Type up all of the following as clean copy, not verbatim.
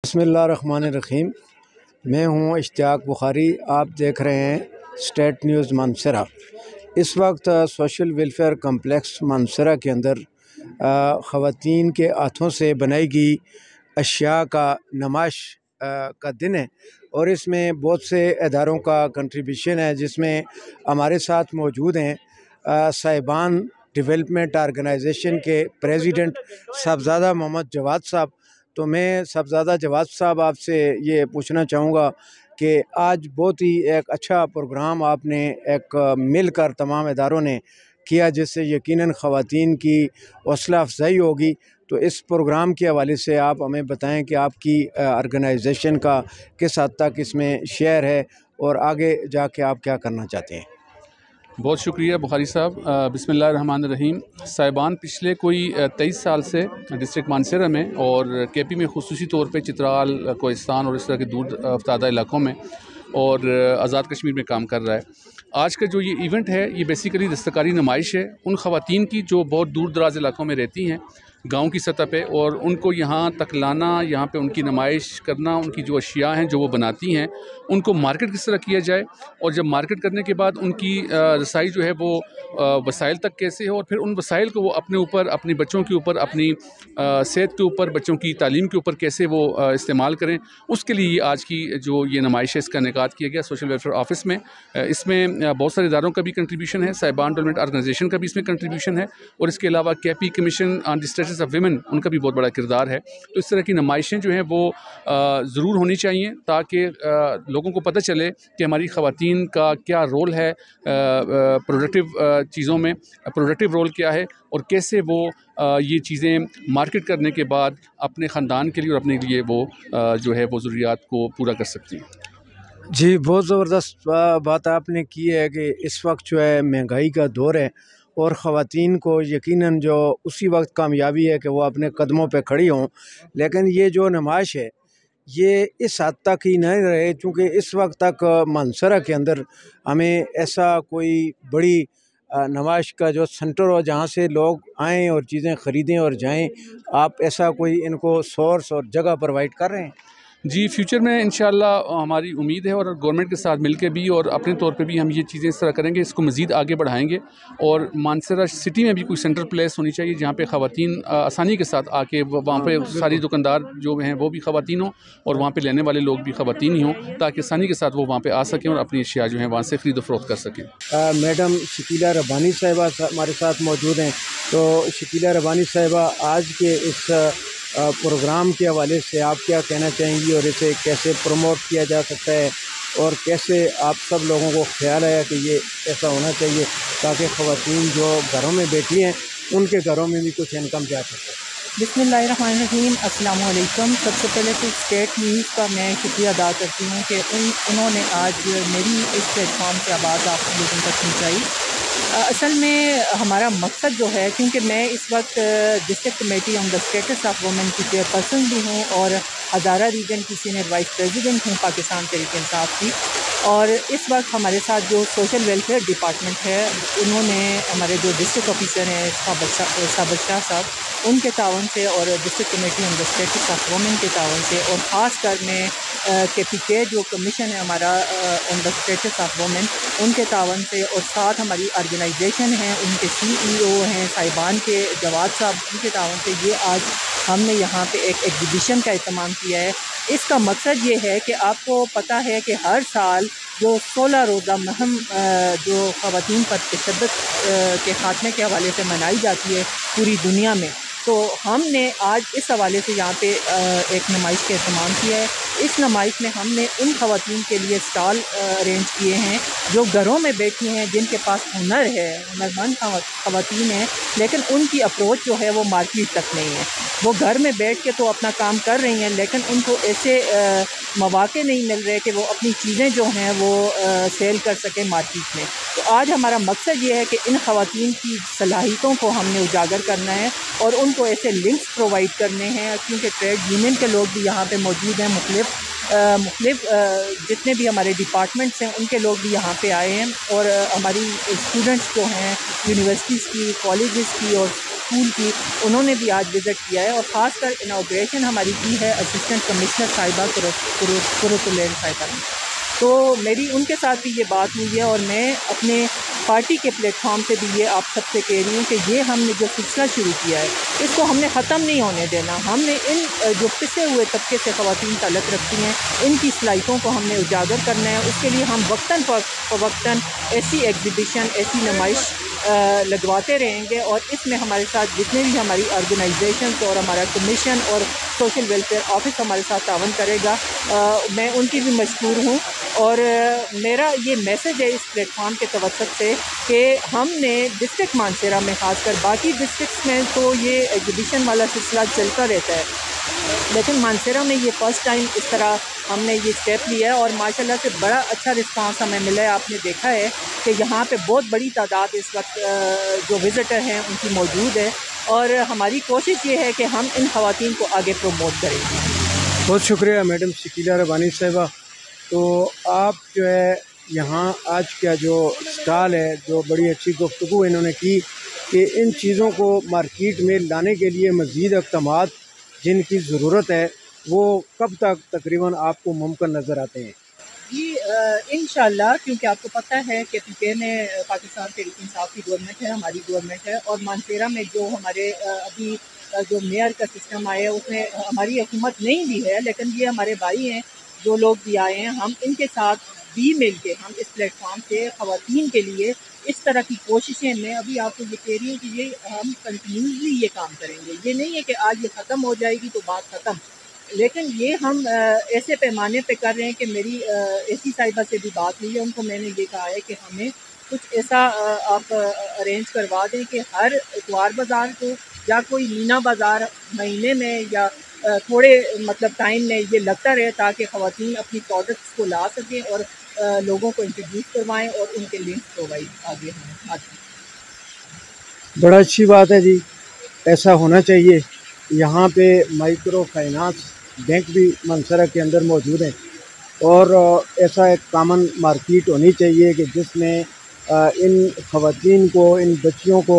بسم اللہ الرحمن الرحیم۔ میں ہوں اشتیاق بخاری، آپ دیکھ رہے ہیں اسٹیٹ نیوز مانسہرہ۔ اس وقت سوشل ویلفیئر کمپلیکس مانسہرہ کے اندر خواتین کے ہاتھوں سے بنائی گئی اشیاء کا نمائش کا دن ہے، اور اس میں بہت سے اداروں کا کنٹریبیوشن ہے، جس میں ہمارے ساتھ موجود ہیں صاحبان ڈیولپمنٹ آرگنائزیشن کے پریزیڈنٹ صاحبزادہ محمد جواد صاحب۔ تو میں صاحبزادہ جواد صاحب آپ سے یہ پوچھنا چاہوں گا کہ آج بہت ہی ایک اچھا پروگرام آپ نے ایک مل کر تمام اداروں نے کیا، جس سے یقیناً خواتین کی حوصلہ افزائی ہوگی۔ تو اس پروگرام کے حوالے سے آپ ہمیں بتائیں کہ آپ کی آرگنائزیشن کا کس حد تک اس میں شیئر ہے، اور آگے جا کے آپ کیا کرنا چاہتے ہیں۔ بہت شکریہ بخاری صاحب۔ بسم اللہ الرحمن الرحیم۔ صاحبان پچھلے کوئی 23 سال سے ڈسٹرکٹ مانسہرہ میں اور کے پی میں خصوصی طور پہ چترال، کوہستان اور اس طرح کے دور افتادہ علاقوں میں اور آزاد کشمیر میں کام کر رہا ہے۔ آج کا جو یہ ایونٹ ہے، یہ بیسیکلی دستکاری نمائش ہے ان خواتین کی جو بہت دور دراز علاقوں میں رہتی ہیں، گاؤں کی سطح پہ، اور ان کو یہاں تک لانا، یہاں پہ ان کی نمائش کرنا، ان کی جو اشیاء ہیں جو وہ بناتی ہیں ان کو مارکیٹ کس طرح کیا جائے، اور جب مارکیٹ کرنے کے بعد ان کی رسائی جو ہے وہ وسائل تک کیسے ہو، اور پھر ان وسائل کو وہ اپنے اوپر، اپنی بچوں کے اوپر، اپنی صحت کے اوپر، بچوں کی تعلیم کے اوپر کیسے وہ استعمال کریں، اس کے لیے آج کی جو یہ نمائش ہے اس کا انعقاد کیا گیا سوشل ویلفیئر آفس میں۔ اس میں بہت سارے اداروں کا بھی کنٹریبیوشن ہے، صاحبان ڈیولپمنٹ آرگنائزیشن کا بھی اس میں کنٹریبیوشن ہے، اور اس کے علاوہ کے KP commission on the status of women, ان کا بھی بہت بڑا کردار ہے۔ تو اس طرح کی نمائشیں جو ہیں وہ ضرور ہونی چاہیے، تاکہ لوگوں کو پتہ چلے کہ ہماری خواتین کا کیا رول ہے پروڈکٹیو چیزوں میں، پروڈکٹیو رول کیا ہے، اور کیسے وہ یہ چیزیں مارکیٹ کرنے کے بعد اپنے خاندان کے لیے اور اپنے لیے وہ جو ہے وہ ضروریات کو پورا کر سکتی ہیں۔ جی، بہت زبردست بات آپ نے کی ہے کہ اس وقت جو ہے مہنگائی کا دور ہے، اور خواتین کو یقیناً جو اسی وقت کامیابی ہے کہ وہ اپنے قدموں پہ کھڑی ہوں، لیکن یہ جو نمائش ہے یہ اس حد تک ہی نہیں رہے، چونکہ اس وقت تک مانسہرہ کے اندر ہمیں ایسا کوئی بڑی نمائش کا جو سنٹر ہو جہاں سے لوگ آئیں اور چیزیں خریدیں اور جائیں، آپ ایسا کوئی ان کو سورس اور جگہ پرووائڈ کر رہے ہیں؟ جی، فیوچر میں انشاءاللہ ہماری امید ہے، اور گورنمنٹ کے ساتھ مل کے بھی اور اپنے طور پہ بھی ہم یہ چیزیں اس طرح کریں گے، اس کو مزید آگے بڑھائیں گے، اور مانسہرہ سٹی میں بھی کوئی سینٹر پلیس ہونی چاہیے جہاں پہ خواتین آسانی کے ساتھ آ کے وہاں پہ ساری دکاندار جو ہیں وہ بھی خواتین ہوں، اور وہاں پہ لینے والے لوگ بھی خواتین ہی ہوں، تاکہ آسانی کے ساتھ وہ وہاں پہ آ سکیں اور اپنی اشیاء جو ہیں وہاں سے خرید و فروخت کر سکیں۔ میڈم شکیلہ ربانی صاحبہ ہمارے ساتھ موجود ہیں۔ تو شکیلہ ربانی صاحبہ، آج کے اس پروگرام کے حوالے سے آپ کیا کہنا چاہیں گی، اور اسے کیسے پروموٹ کیا جا سکتا ہے، اور کیسے آپ سب لوگوں کو خیال آیا کہ یہ ایسا ہونا چاہیے تاکہ خواتین جو گھروں میں بیٹھی ہیں ان کے گھروں میں بھی کچھ انکم جا سکے؟ بسم اللہ الرحمن الرحیم۔ السلام علیکم۔ سب سے پہلے تو اسٹیٹ نیوز کا میں شکریہ ادا کرتی ہوں کہ انہوں نے آج میری اس پلیٹ فارم سے آواز آپ لوگوں تک پہنچائی۔ اصل میں ہمارا مقصد جو ہے، کیونکہ میں اس وقت district committee on the status of women کی چیئرپرسن بھی ہوں، اور ہزارہ ریجن کی سینئر وائس پریزیڈنٹ ہوں پاکستان تحریک انصاف کی، اور اس وقت ہمارے ساتھ جو سوشل ویلفیئر ڈپارٹمنٹ ہے، انہوں نے ہمارے جو ڈسٹرکٹ آفیسر ہیں صابر شاہ صاحب، ان کے تعاون سے، اور district committee on the status of women کے تعاون سے، اور خاص کر میں کے پی کے جو کمیشن ہے ہمارا آن دا اسٹیٹس آف وومن، ان کے تعاون سے، اور ساتھ ہماری آرگنائزیشن ہیں، ان کے سی ای او ہیں صاحبان کے جواد صاحب، ان کے تعاون سے یہ آج ہم نے یہاں پہ ایک ایگزیبیشن کا اہتمام کیا ہے۔ اس کا مقصد یہ ہے کہ آپ کو پتہ ہے کہ ہر سال جو 16 روزہ مہم جو خواتین پر تشدد کے خاتمے کے حوالے سے منائی جاتی ہے پوری دنیا میں، تو ہم نے آج اس حوالے سے یہاں پہ ایک نمائش کا اہتمام کیا ہے۔ اس نمائش میں ہم نے ان خواتین کے لیے اسٹال ارینج کیے ہیں جو گھروں میں بیٹھی ہیں، جن کے پاس ہنر ہے، ہنرمند خواتین ہیں، لیکن ان کی اپروچ جو ہے وہ مارکیٹ تک نہیں ہے۔ وہ گھر میں بیٹھ کے تو اپنا کام کر رہی ہیں، لیکن ان کو ایسے مواقع نہیں مل رہے کہ وہ اپنی چیزیں جو ہیں وہ سیل کر سکیں مارکیٹ میں۔ تو آج ہمارا مقصد یہ ہے کہ ان خواتین کی صلاحیتوں کو ہم نے اجاگر کرنا ہے، اور ان کو ایسے لنکس پرووائڈ کرنے ہیں، کیونکہ ٹریڈ یونین کے لوگ بھی یہاں پہ موجود ہیں، مختلف جتنے بھی ہمارے ڈپارٹمنٹس ہیں ان کے لوگ بھی یہاں پہ آئے ہیں، اور ہماری اسٹوڈنٹس جو ہیں یونیورسٹیز کی، کالجز کی، اور اسکول کی، انہوں نے بھی آج وزٹ کیا ہے، اور خاص کر انوگریشن ہماری کی ہے اسسٹنٹ کمشنر صاحبہ کرتلین صاحبہ نے۔ تو میری ان کے ساتھ بھی یہ بات ہوئی ہے، اور میں اپنے پارٹی کے پلیٹ فارم سے بھی یہ آپ سب سے کہہ رہی ہوں کہ یہ ہم نے جو سلسلہ شروع کیا ہے اس کو ہم نے ختم نہیں ہونے دینا۔ ہم نے ان جو پسے ہوئے طبقے سے خواتین تعلق رکھتی ہیں ان کی صلاحیتوں کو ہم نے اجاگر کرنا ہے۔ اس کے لیے ہم وقتاً فوقتاً ایسی ایگزیبیشن، ایسی نمائش لگواتے رہیں گے، اور اس میں ہمارے ساتھ جتنے بھی ہماری آرگنائزیشنز اور ہمارا کمیشن اور سوشل ویلفیئر آفس ہمارے ساتھ تعاون کرے گا، میں ان کی بھی مشکور ہوں۔ اور میرا یہ میسج ہے اس پلیٹ فارم کے توسط سے کہ ہم نے ڈسٹرکٹ مانسیرہ میں، خاص کر باقی ڈسٹرکٹس میں تو یہ ایگزیبیشن والا سلسلہ چلتا رہتا ہے، لیکن مانسیرہ میں یہ فرسٹ ٹائم اس طرح ہم نے یہ اسٹیپ لیا ہے، اور ماشاءاللہ سے بڑا اچھا رسپانس ہمیں ملا ہے۔ آپ نے دیکھا ہے کہ یہاں پہ بہت بڑی تعداد اس وقت جو وزٹر ہیں ان کی موجود ہے، اور ہماری کوشش یہ ہے کہ ہم ان خواتین کو آگے پروموٹ کریں۔ بہت شکریہ میڈم شکیلہ ربانی صاحبہ۔ تو آپ جو ہے یہاں آج کا جو اسٹال ہے، جو بڑی اچھی گفتگو انہوں نے کی کہ ان چیزوں کو مارکیٹ میں لانے کے لیے مزید اقدامات جن کی ضرورت ہے وہ کب تک تقریباً آپ کو ممکن نظر آتے ہیں؟ جی انشاءاللہ، کیونکہ آپ کو پتہ ہے کہ پی کے میں پاکستان تحریک انصاف کی گورنمنٹ ہے، ہماری گورنمنٹ ہے، اور مانسیرہ میں جو ہمارے ابھی جو میئر کا سسٹم آیا ہے اس میں ہماری حکومت نہیں بھی ہے، لیکن یہ ہمارے بھائی ہیں جو لوگ بھی آئے ہیں، ہم ان کے ساتھ بھی مل کے ہم اس پلیٹ فارم سے خواتین کے لیے اس طرح کی کوششیں، میں ابھی آپ کو یہ کہہ رہی ہوں کہ یہ ہم کنٹینیوسلی یہ کام کریں گے۔ یہ نہیں ہے کہ آج یہ ختم ہو جائے گی تو بات ختم، لیکن یہ ہم ایسے پیمانے پہ کر رہے ہیں کہ میری اے سی صاحبہ سے بھی بات ہوئی ہے، ان کو میں نے یہ کہا ہے کہ ہمیں کچھ ایسا آپ ارینج کروا دیں کہ ہر اتوار بازار کو یا کوئی مینا بازار مہینے میں یا تھوڑے مطلب ٹائم میں یہ لگتا رہے، تاکہ خواتین اپنی پروڈکٹس کو لا سکیں اور لوگوں کو انٹروڈیوس کروائیں اور ان کے لنکس پرووائڈ آگے ہوں۔ بڑا اچھی بات ہے جی، ایسا ہونا چاہیے۔ یہاں پہ مائکرو فائنانس بینک بھی منسرہ کے اندر موجود ہیں، اور ایسا ایک کامن مارکیٹ ہونی چاہیے کہ جس میں ان خواتین کو، ان بچیوں کو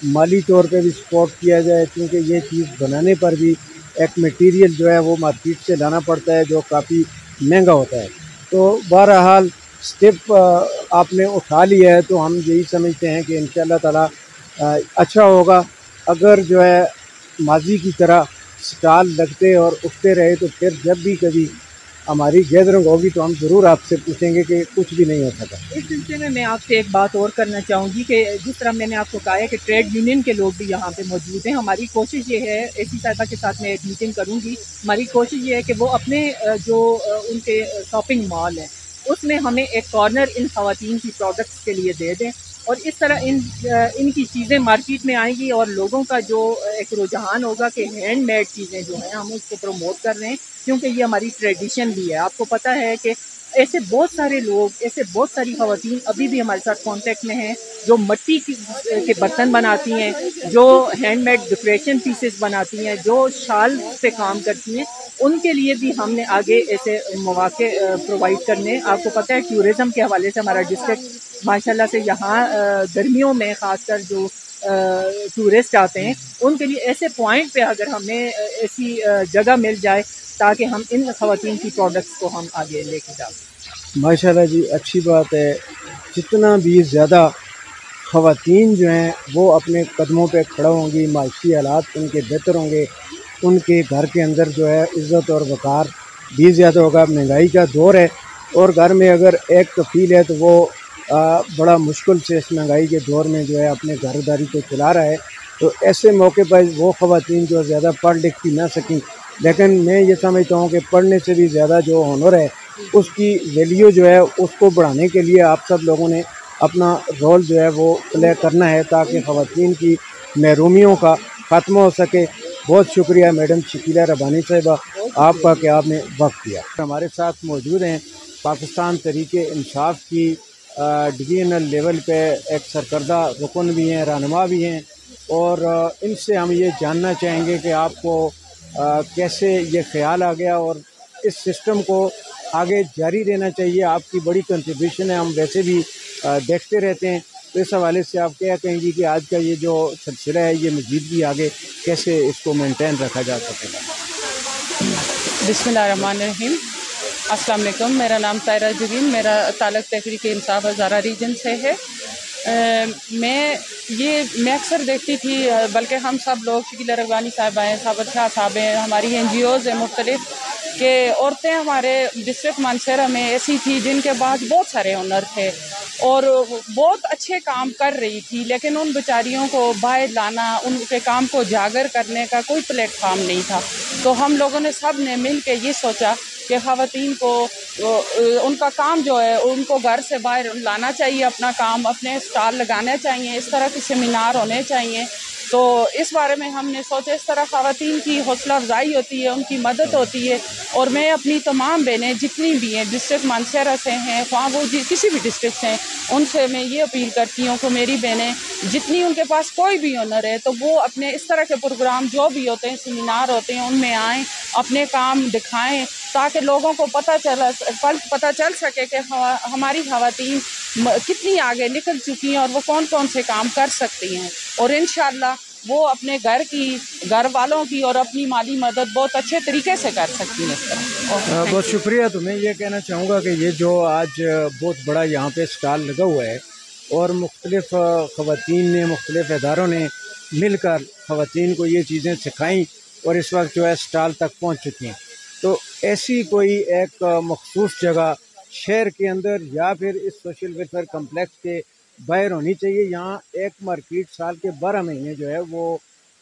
مالی طور پہ بھی سپورٹ کیا جائے، کیونکہ یہ چیز بنانے پر بھی ایک میٹیریل جو ہے وہ مارکیٹ سے لانا پڑتا ہے جو کافی مہنگا ہوتا ہے۔ تو بہرحال اسٹیپ آپ نے اٹھا لیا ہے، تو ہم یہی سمجھتے ہیں کہ انشاءاللہ تعالی اچھا ہوگا۔ اگر جو ہے ماضی کی طرح اسٹال لگتے اور اٹھتے رہے تو پھر جب بھی کبھی ہماری گیدرنگ ہوگی تو ہم ضرور آپ سے پوچھیں گے کہ کچھ بھی نہیں ہو سکا۔ اس سلسلے میں آپ سے ایک بات اور کرنا چاہوں گی کہ جس طرح میں نے آپ کو کہا ہے کہ ٹریڈ یونین کے لوگ بھی یہاں پہ موجود ہیں، ہماری کوشش یہ ہے، اے سی صاحبہ کے ساتھ میں ایک میٹنگ کروں گی، ہماری کوشش یہ ہے کہ وہ اپنے جو ان کے شاپنگ مال ہیں اس میں ہمیں ایک کارنر ان خواتین کی پروڈکٹس کے لیے دے دیں، اور اس طرح ان کی چیزیں مارکیٹ میں آئیں گی، اور لوگوں کا جو ایک رجحان ہوگا کہ ہینڈ میڈ چیزیں جو ہیں ہم اس کو پروموٹ کر رہے ہیں، کیونکہ یہ ہماری ٹریڈیشن بھی ہے۔ آپ کو پتہ ہے کہ ایسے بہت سارے لوگ، ایسے بہت ساری خواتین ابھی بھی ہمارے ساتھ کانٹیکٹ میں ہیں جو مٹی کے برتن بناتی ہیں، جو ہینڈ میڈ ڈیکوریشن پیسز بناتی ہیں، جو شال پہ کام کرتی ہیں، ان کے لیے بھی ہم نے آگے ایسے مواقع پرووائڈ کرنے۔ آپ کو پتہ ہے ٹورزم کے حوالے سے ہمارا ڈسٹرکٹ ماشاءاللہ سے یہاں گرمیوں میں خاص کر جو ٹورسٹ آتے ہیں ان کے لیے ایسے پوائنٹ پہ اگر ہمیں ایسی جگہ مل جائے تاکہ ہم ان خواتین کی پروڈکٹس کو ہم آگے لے کے جا سکیں۔ ماشاءاللہ جی، اچھی بات ہے۔ جتنا بھی زیادہ خواتین جو ہیں وہ اپنے قدموں پہ کھڑا ہوں گی، معاشی حالات ان کے بہتر ہوں گے، ان کے گھر کے اندر جو ہے عزت اور وقار بھی زیادہ ہوگا۔ مہنگائی کا دور ہے، اور گھر میں اگر ایک کفیل ہے تو وہ بڑا مشکل سے اس مہنگائی کے دور میں جو ہے اپنے گھر داری کو چلا رہا ہے۔ تو ایسے موقع پر وہ خواتین جو زیادہ پڑھ لکھ بھی نہ سکیں، لیکن میں یہ سمجھتا ہوں کہ پڑھنے سے بھی زیادہ جو ہنر ہے اس کی ویلیو جو ہے اس کو بڑھانے کے لیے آپ سب لوگوں نے اپنا رول جو ہے وہ پلے کرنا ہے، تاکہ خواتین کی محرومیوں کا خاتمہ ہو سکے۔ بہت شکریہ میڈم شکیلہ ربانی صاحبہ آپ کا کہ آپ نے وقت دیا۔ ہمارے ساتھ موجود ہیں پاکستان تحریک انصاف کی ڈویژنل لیول پہ ایک سرکردہ رکن بھی ہیں، رہنما بھی ہیں، اور ان سے ہم یہ جاننا چاہیں گے کہ آپ کو کیسے یہ خیال آ گیا اور اس سسٹم کو آگے جاری رہنا چاہیے۔ آپ کی بڑی کنٹریبیوشن ہے، ہم ویسے بھی دیکھتے رہتے ہیں۔ تو اس حوالے سے آپ کیا کہیں گی کہ آج کا یہ جو سلسلہ ہے یہ مزید بھی آگے کیسے اس کو مینٹین رکھا جا سکے گا؟ بسم اللہ الرحمن الرحیم. السلام علیکم. میرا نام طاہرہ جبین، میرا تعلق تحریک انصاف ہزارہ ریجن سے ہے. میں اکثر دیکھتی تھی، بلکہ ہم سب لوگ، شکیلہ رغوانی صاحبہ ہیں، صابر شاہ صاحب ہیں، ہماری این جی اوز ہیں مختلف، کہ عورتیں ہمارے ڈسٹرکٹ مانسہرہ میں ایسی تھی جن کے پاس بہت سارے ہنر تھے اور بہت اچھے کام کر رہی تھی، لیکن ان بیچاریوں کو باہر لانا، ان کے کام کو اجاگر کرنے کا کوئی پلیٹ فارم نہیں تھا. تو ہم لوگوں نے سب نے مل کے یہ سوچا کہ خواتین کو ان کا کام جو ہے ان کو گھر سے باہر لانا چاہیے، اپنا کام، اپنے اسٹال لگانے چاہیے، اس طرح کے سیمینار ہونے چاہیے. تو اس بارے میں ہم نے سوچا اس طرح خواتین کی حوصلہ افزائی ہوتی ہے، ان کی مدد ہوتی ہے. اور میں اپنی تمام بہنیں جتنی بھی ہیں ڈسٹرکٹ مانسہرہ سے ہیں، خواہ وہ کسی بھی ڈسٹرکٹ سے ہیں، ان سے میں یہ اپیل کرتی ہوں کہ میری بہنیں جتنی ان کے پاس کوئی بھی ہنر ہے تو وہ اپنے اس طرح کے پروگرام جو بھی ہوتے ہیں، سیمینار ہوتے ہیں، ان میں آئیں، اپنے کام دکھائیں، تاکہ لوگوں کو پتہ چل سکے کہ ہماری خواتین کتنی آگے نکل چکی ہیں اور وہ کون کون سے کام کر سکتی ہیں. اور انشاءاللہ وہ اپنے گھر والوں کی اور اپنی مالی مدد بہت اچھے طریقے سے کر سکتی ہیں. اس طرح بہت شکریہ. تو میں یہ کہنا چاہوں گا کہ یہ جو آج بہت بڑا یہاں پہ اسٹال لگا ہوا ہے اور مختلف خواتین نے، مختلف اداروں نے مل کر خواتین کو یہ چیزیں سکھائیں اور اس وقت جو ہے اسٹال تک پہنچ چکی ہیں. تو ایسی کوئی ایک مخصوص جگہ شہر کے اندر یا پھر اس سوشل ویلفیئر کمپلیکس کے باہر ہونی چاہیے. یہاں ایک مارکیٹ سال کے 12 مہینے جو ہے وہ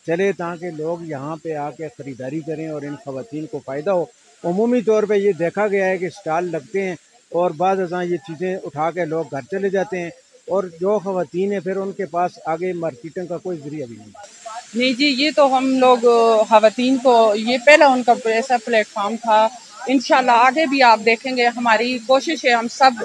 چلے تاکہ لوگ یہاں پہ آ کے خریداری کریں اور ان خواتین کو فائدہ ہو. عمومی طور پہ یہ دیکھا گیا ہے کہ اسٹال لگتے ہیں اور بعض ازاں یہ چیزیں اٹھا کے لوگ گھر چلے جاتے ہیں اور جو خواتین ہیں پھر ان کے پاس آگے مارکیٹنگ کا کوئی ذریعہ بھی نہیں. نہیں جی، یہ تو ہم لوگ خواتین کو یہ پہلا ان کا ایسا پلیٹ فارم تھا. انشاءاللہ آگے بھی آپ دیکھیں گے ہماری کوشش ہے، ہم سب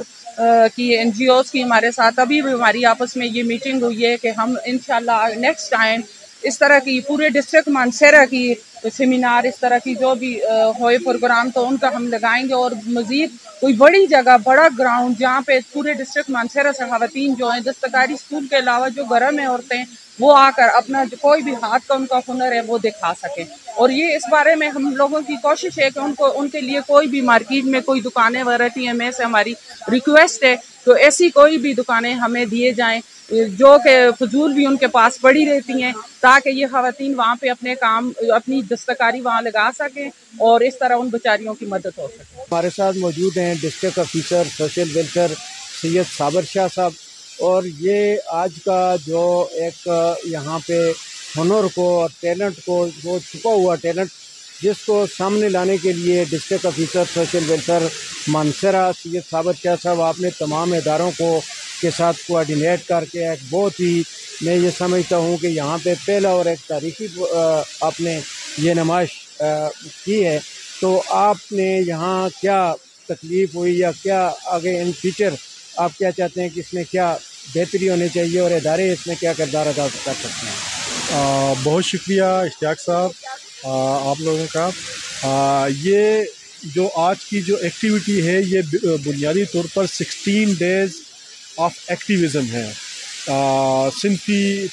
کی این جی اوز کی ہمارے ساتھ ابھی بھی ہماری آپس میں یہ میٹنگ ہوئی ہے کہ ہم انشاءاللہ نیکسٹ ٹائم اس طرح کی پورے ڈسٹرکٹ مانسہرہ کی سیمینار، اس طرح کی جو بھی ہوئے پروگرام تو ان کا ہم لگائیں گے. اور مزید کوئی بڑی جگہ، بڑا گراؤنڈ جہاں پہ پورے ڈسٹرکٹ مانسہرہ سے خواتین جو ہیں دستکاری اسکول کے علاوہ جو گھر میں عورتیں وہ آ کر اپنا جو کوئی بھی ہاتھ کا ان کا ہنر ہے وہ دکھا سکیں. اور یہ اس بارے میں ہم لوگوں کی کوشش ہے کہ ان کے لیے کوئی بھی مارکیٹ میں کوئی دکانیں وغیرہ میں سے ہماری ریکویسٹ ہے تو ایسی کوئی بھی دکانیں ہمیں دیے جائیں جو کہ فضول بھی ان کے پاس پڑی رہتی ہیں، تاکہ یہ خواتین وہاں پہ اپنے کام، اپنی دستکاری وہاں لگا سکیں اور اس طرح ان بیچاریوں کی مدد ہو سکے. ہمارے ساتھ موجود ہیں ڈسٹرکٹ آفیسر سوشل ویلفیئر سید صابر شاہ صاحب، اور یہ آج کا جو ایک یہاں پہ ہنر کو اور ٹیلنٹ کو، وہ چھپا ہوا ٹیلنٹ جس کو سامنے لانے کے لیے district officer social welfare Mansehra Syed Sabir Shah صاحب آپ نے تمام اداروں کو کے ساتھ کوآرڈینیٹ کر کے ایک بہت ہی، میں یہ سمجھتا ہوں کہ یہاں پہ پہلا اور ایک تاریخی آپ نے یہ نمائش کی ہے. تو آپ نے یہاں کیا تکلیف ہوئی یا کیا آگے ان فیوچر آپ کیا چاہتے ہیں کہ اس میں کیا بہتری ہونی چاہیے اور ادارے اس میں کیا کردار ادا کر سکتے ہیں؟ بہت شکریہ اشتیاق صاحب آپ لوگوں کا. یہ جو آج کی جو ایکٹیویٹی ہے یہ بنیادی طور پر 16 days آف ایکٹیویزم ہے. صنفی